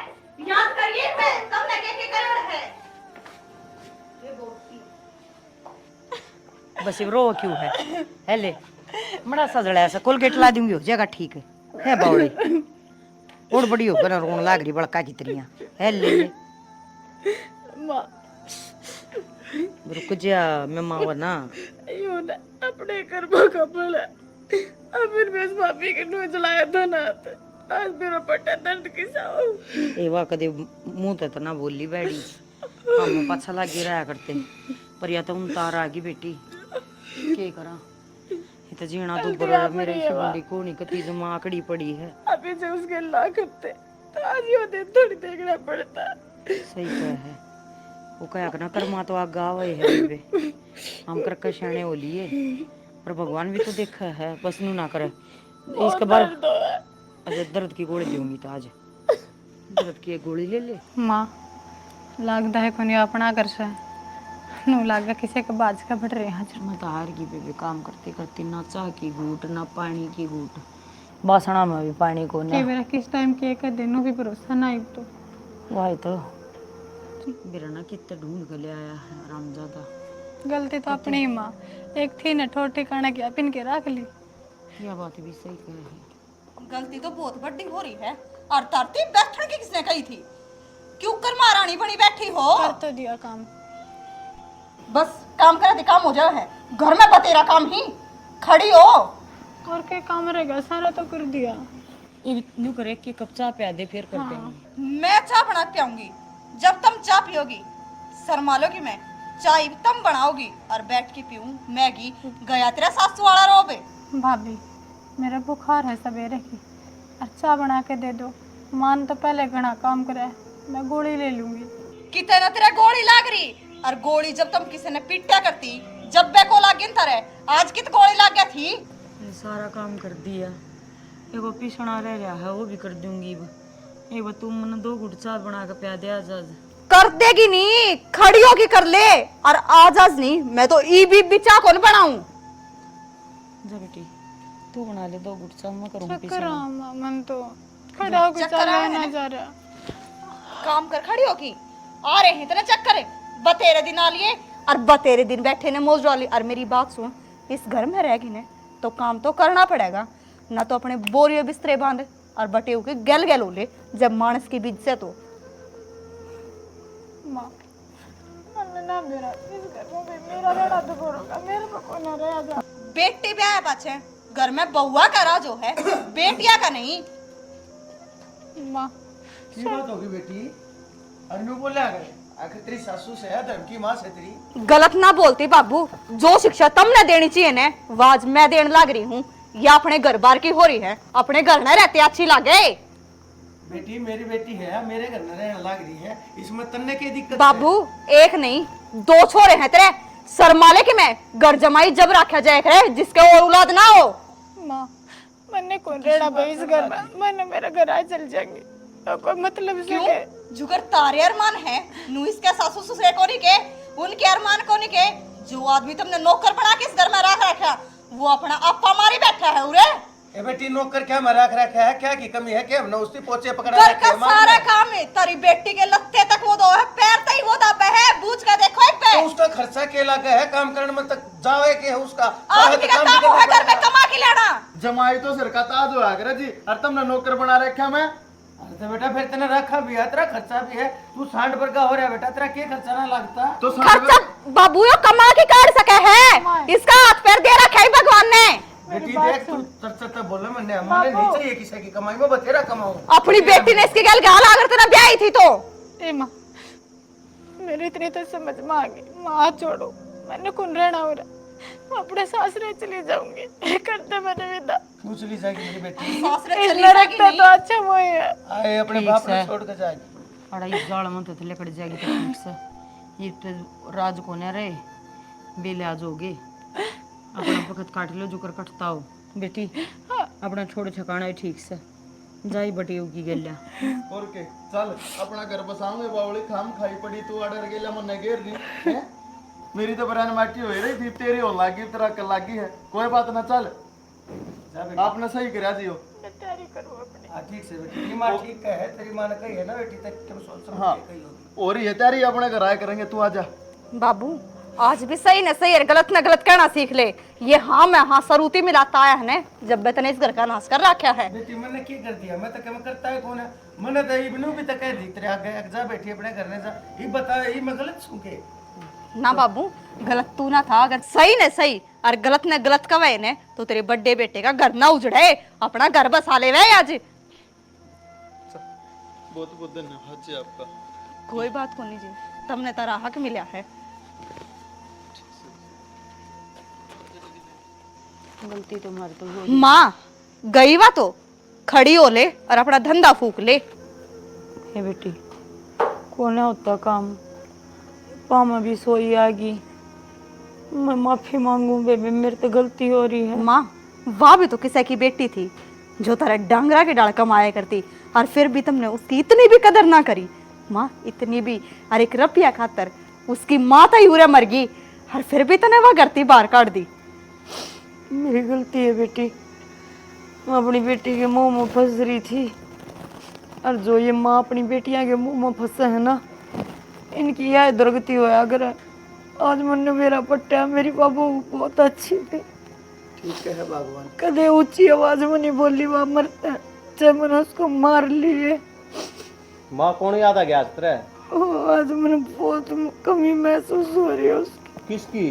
याद करिए मैं तब लगे के कर है बस ये रो क्यों है ले बड़ा सजड़ा ऐसा कोलगेट ला दूंगी हो जाएगा ठीक है बावड़ी और बड़ी हो ना रोन लाग रही बड़का की तरिया है ले रुक जा मैं मावा ना यो ना अपने कर्मों का फल है अब फिर मैं इस भाभी के नु जलाया था ना आज मेरा पट्टा दर्द किसाओ एवा कदे मुंह ते तो ना बोली बैठी हम पाछा लागी रहा करते पर या तो उतार आ गई बेटी के करा ये तो जीना तो बड़ा मेरे शिवंडी को नहीं कती जमाकड़ी पड़ी है अभी से उसके ला करते तो आज यो दिन थोड़ी देखना पड़ता सही है वो क्या करना कर्मा तो आग आवे है बे हम कर कशाने हो लिए पर भगवान भी तो देखा है बस नू ना करे इसके बाद अच्छा दर्द की गोली दूंगी तो आज दर्द की एक गोली ले ले माँ लगता है कोई अपना कर सा नु लगा किसी के बाज का बढ़ रहे हैं मैं तो हार गई बेबे काम करते करते ना चाह की घूट ना पानी की घूट बासना में भी पानी को ना मेरा किस टाइम के एक दिनों भी भरोसा ना आई तो वही तो मेरा ना कितना ढूंढ के ले आया है रामजादा गलती तो अपनी ही माँ एक थी न ठोर ठिकाना किया पिन के रख ली यह बात भी सही कह है गलती तो बहुत बड़ी हो रही है और तरतीब बैठने की किसने कही थी क्यों कर महारानी बनी बैठी हो कर तो दिया काम बस काम करे तो काम हो जाए है घर में बतेरा काम ही खड़ी हो और के काम रहेगा सारा तो कर दिया न्यू करे कि कप चाय पिया दे फिर करते हैं मैं चाय बना के आऊंगी जब तुम चाय पियोगी शर्मा लोगी मैं चाय तुम बनाओगी और बैठ के पीऊं मैगी गया तेरा सासू वाला रोबे भाभी मेरा बुखार है सवेरे की अच्छा बना के दे दो मान तो पहले घना काम करे मैं गोली ले लूंगी कितने ना तेरा गोली लाग रही और गोली जब तुम किसी ने पिट्टा करती जब बे को लागिन तरे आज कित गोली लाग गया थी सारा काम कर दिया एगो पिसना रह गया है वो भी कर दूंगी एक बार तुम मन 2 घुट चाय बना के पिया दे आज कर देगी नहीं खड़ी होगी कर ले और आज नहीं मैं तो ई भी चाय कौन बनाऊं जा बेटी तू बना ले 2 घुट चाय मैं करूंगी चक्कर पिसना मन तो खड़ा होकर चला ना जा रहा काम कर खड़ी होगी आ रहे हैं तेरे चक्कर है बतेरे दिन आ लिए और बतेरे दिन बैठे ने मौज वाली और मेरी बात सुन इस घर में रहेगी ने तो काम तो करना पड़ेगा ना तो अपने बोरियो बिस्तरे बांधे और बटे के गल गल ले जब मानस की बीज से तो माँ ना मेरा इस घर में मेरा रहना तो होगा मेरे को कोई ना रह जा बेटी ब्याह पाछे घर में बउआ का राज जो है बेटिया का नहीं माँ की बात होगी बेटी अनु बोले आखिर तेरी सासू से है धर्म की माँ से तेरी गलत ना बोलती बाबू जो शिक्षा तुमने देनी चाहिए ना वाज मैं देने लग रही हूँ या अपने घर बार की हो रही है अपने घर में रहते अच्छी लगे बेटी मेरी बेटी है मेरे घर में रहने लग रही है इसमें तन्ने की दिक्कत बाबू एक नहीं 2 छोरे हैं तेरे शर्माले के मैं घर जमाई जब रखा जाए करे जिसके और औलाद ना हो माँ मैंने कौन रहना भाई इस घर में मैंने मेरा घर आ चल जाएंगे तो कोई मतलब से क्यों जुगर तारे अरमान है नु इसके सासू ससुरे को नहीं के उनके अरमान को नहीं के जो आदमी तुमने नौकर बना के इस घर में रख रखा वो अपना अप्पा मारी बैठा है उरे ए बेटी नौकर क्या में रख रखा है क्या की कमी है कि हमने उसकी पोचे पकड़ा घर का सारा काम है तारी बेटी के लत्ते तक वो दो है पैर तक वो दबे है बूझ के देखो एक पे तो उसका खर्चा के लगा है काम करने में तक जावे के है उसका आदमी का काम है घर में कमा के लाना जमाई तो सिर का ताज हुआ करे जी और तुमने नौकर बना रखा मैं तो बेटा फिर तेने रखा भी है तेरा खर्चा भी है तू 60 पर का हो रहा है बेटा तेरा क्या खर्चा ना लगता तो खर्चा बाबू यो कमा के कर सके है इसका हाथ पैर दे रखा है भगवान ने बेटी देख तू तरचता बोले मैंने हमारे नहीं चाहिए किसी की कमाई में बतेरा कमाऊं अपनी बेटी ने इसके गल गाल अगर तेरा ब्याह थी तो ए माँ मेरी इतनी तो समझ में आ गई माँ छोड़ो मैंने कौन रहना हो रहा मैं अपने सासरे चली जाऊंगी करते मैंने विदा तू चली जाएगी मेरी बेटी सासरे इस चली जाएगी लड़कता तो अच्छा वो ही है आए अपने बाप ने छोड़ के जाएगी अड़ा इस जाल में तो लेकर जाएगी तो ठीक से ये तो राज को न रहे बेले आज होगे अपना वक्त काट लो जो कर कटता हो बेटी अपना छोड़ छकाना है ठीक से जाई बटियो की गल्या और के चल अपना घर बसाऊंगे बावली खाम खाई पड़ी तू ऑर्डर गेला मन घेर ली हैं? मेरी तो बरान माटी हो रही थी तेरी हो लागी तेरा कर लागी है कोई बात ना चल आपने सही करा दियो ठीक से बेटी तेरी माँ ठीक है तेरी माँ ने कही है ना बेटी तक तुम सोच समझ हाँ के कही होगी। और ये तेरी अपने घर आया करेंगे तू आजा बाबू आज भी सही न सही और गलत न गलत कहना सीख ले। ये हाँ मैं हाँ सरूती मिलाता आया है ने जब तने इस घर का नाश कर रखा है। बेटी मैंने क्या कर दिया मैं तो कम करता है कौन है मैंने तो इबनू भी तो कह दी तेरे आगे जा बैठी अपने घर में जा ये बता ये मैं गलत छू के ना बाबू गलत तू ना था अगर सही ने सही और गलत ने गलत कवे ने तो तेरे बड़े बेटे का घर ना उजड़े अपना घर बसा ले वे आज। बहुत बहुत धन्यवाद जी आपका। कोई बात को नहीं जी तुमने तारा हक मिला है। गलती तुम्हारी तो हो माँ गई वा तो खड़ी हो ले और अपना धंधा फूक ले। हे बेटी कोने होता काम पामा भी सोई आगी मैं माफी मांगू बेबी मेरे तो गलती हो रही है। माँ वाह भी तो किसी की बेटी थी जो तारा डांगरा के डाल कमाया करती और फिर भी तुमने उसकी इतनी भी कदर ना करी। माँ इतनी भी और एक रुपया खातर उसकी माँ तो यूरे मर गई और फिर भी तने वह करती बाहर काट दी। मेरी गलती है बेटी मैं अपनी बेटी के मुंह में फंस रही थी और जो ये माँ अपनी बेटियां के मुंह में फंसे है ना इनकी यह दुर्गति होया अगर आज मैंने मेरा पट्टा मेरी बाबू बहुत अच्छी थी ठीक है भगवान कदे ऊंची आवाज में नहीं बोली वह मरता चाहे मैंने उसको मार लिए माँ कौन याद आ गया आज तेरे आज मैंने बहुत कमी महसूस हो रही है उसकी। किसकी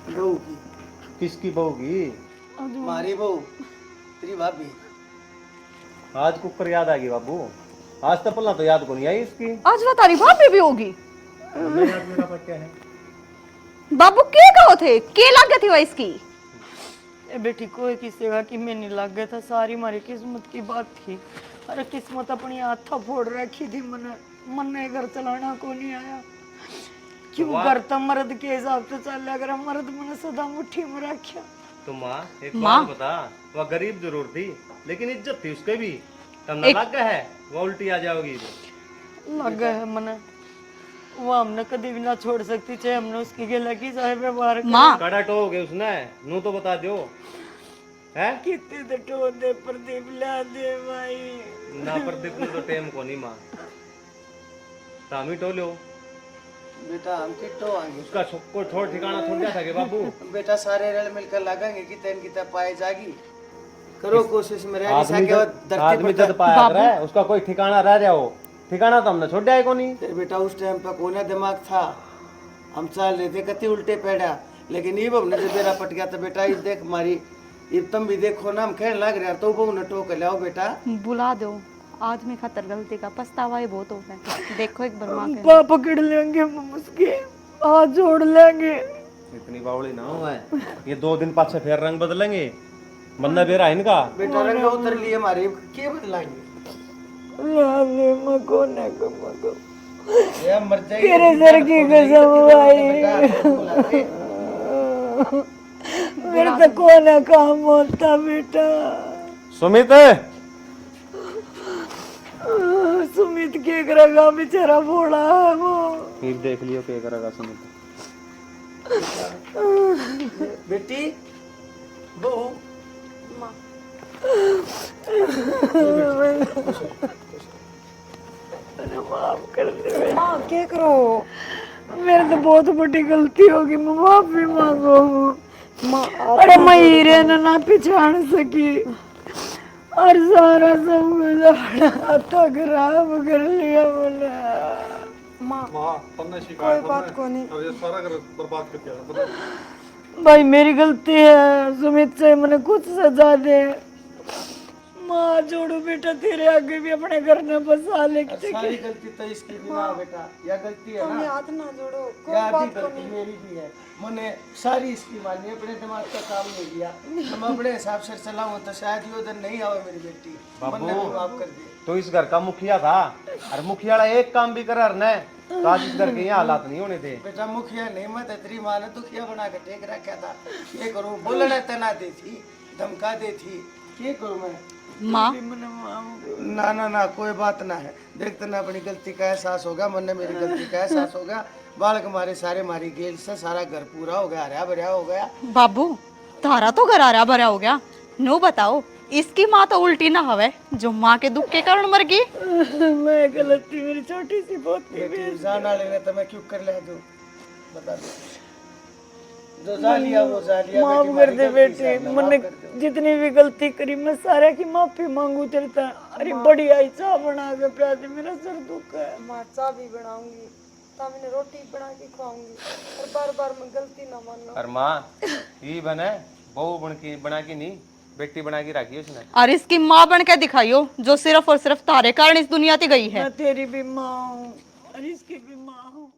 बहू की किसकी बहू की मारी बहू तेरी भाभी आज कुकर याद आ गई बाबू आज तो पल्ला तो याद को नहीं आई इसकी आज वह तारी भाभी भी होगी। मेरा पट्टा है बाबू के कहो थे के लग थी वह इसकी ए बेटी कोई किसी का कि मैं नहीं लग गया था सारी हमारी किस्मत की बात थी। अरे किस्मत अपनी हाथा फोड़ रखी थी मन ने घर चलाना को नहीं आया क्यों घर तो मर्द के हिसाब से चल अगर मर्द मैंने सदा मुट्ठी में रखा। तो माँ एक बात बता वह गरीब जरूर थी लेकिन इज्जत थी उसके भी तब ना लग गया है वो उल्टी आ जाओगी लग गया है मन वो हमने कभी भी ना छोड़ सकती चाहे हमने उसकी गेला की चाहे व्यवहार कड़ा टोगे उसने नू तो बता दो है कितने तो टो दे प्रदीप ला दे भाई ना प्रदीप ने तो टेम को नहीं माँ तामी टोलो बेटा हम किट्टो आएंगे उसका सबको छोड़ ठिकाना छोड़ दिया था कि बाबू बेटा सारे रल मिलकर लगाएंगे कि तेन की तब पाए जागी करो कोशिश में रह आदमी सके जब आदमी जब पाया रहा है उसका कोई ठिकाना रह रहा हो ठिकाना तो हमने छोड़ दिया है को नहीं तेरे बेटा उस टाइम पे कोने दिमाग था हम चल रहे थे कति उल्टे पैड़ा लेकिन ये हमने जब मेरा पट गया तो बेटा ये देख मारी ये तुम भी देखो ना हम खेल लग रहा तो वो न टोक लाओ बेटा बुला दो आदमी खातर गलती का पछतावा ही बहुत होता है। देखो एक बार माँ के पाप पकड़ लेंगे हम उसके हाथ जोड़ लेंगे इतनी बावड़ी ना हो है ये 2 दिन पाछे फिर रंग बदलेंगे बंदा बेरा है इनका बेटा रंग उतर लिए हमारे के बदलाएंगे मको न मको ये मर जाएगी तेरे सर की कसम भाई मेरे तो कोना काम होता बेटा सुमित सुमित के करेगा बेचारा भोला है वो ये देख लियो क्या करेगा सुमित बेटी बहू माफ कर दे क्या करो मेरे तो बहुत बड़ी गलती होगी मैं माफी मांगो अरे मैं हीरे ना पहचान सकी और सारा सब खराब कर लिया बोले माँ तुमने कोई बात को नहीं अब ये सारा घर बर्बाद कर दिया भाई मेरी गलती है सुमित से मैंने कुछ सजा दे माँ जोड़ू बेटा तेरे आगे भी अपने घर में बसा ले सारी गलती तो इसकी भी ना बेटा या गलती है ना हाथ ना जोड़ो या भी गलती मेरी भी है मैंने सारी इसकी मानी अपने दिमाग का काम नहीं किया हम अपने हिसाब से चलाऊं तो शायद ये उधर नहीं आवे मेरी बेटी मैंने भी माफ कर दी तो इस घर का मुखिया था और मुखिया एक काम भी करा ने तो आज इस घर के यहाँ हालात नहीं होने थे बेटा मुखिया नहीं मैं तेरी माँ ने दुखिया बना के टेक रखा था ये करो बोलने तना दी थी धमका दे थी के करूं मैं माँ ना ना ना कोई बात ना है। देख तना अपनी गलती का एहसास होगा, मन ने मेरी गलती का एहसास होगा। बालक हमारे सारे मारी गेल से सारा घर पूरा हो गया, हरा भरा हो गया। बाबू तारा तो घर हरा भरा हो गया, नो बताओ इसकी माँ तो उल्टी ना हवे जो माँ के दुख के कारण मर गई। मैं गलत थी, मेरी छोटी सी पोती बेटी जान वाले ने तो मैं क्यों कर लिया तू बता दे। जो जा लिया वो जा लिया। माफ कर दे बेटे, मैंने जितनी भी गलती करी मैं सारे की माफी मांगू। चलता अरे बड़ी आई चाय बना के पिया दे, मेरा सर दुख है। माँ चाय भी बनाऊंगी, तामी ने रोटी बना के खवाऊंगी, और बार बार मैं गलती ना मानना। और माँ ये बने बहू बना के नहीं, बेटी बना के रखी उसने। और इसकी माँ बन के दिखाइयो जो सिर्फ और सिर्फ तारे कारण इस दुनिया से गई है। मैं तेरी भी माँ हूँ और इसकी भी माँ हूँ।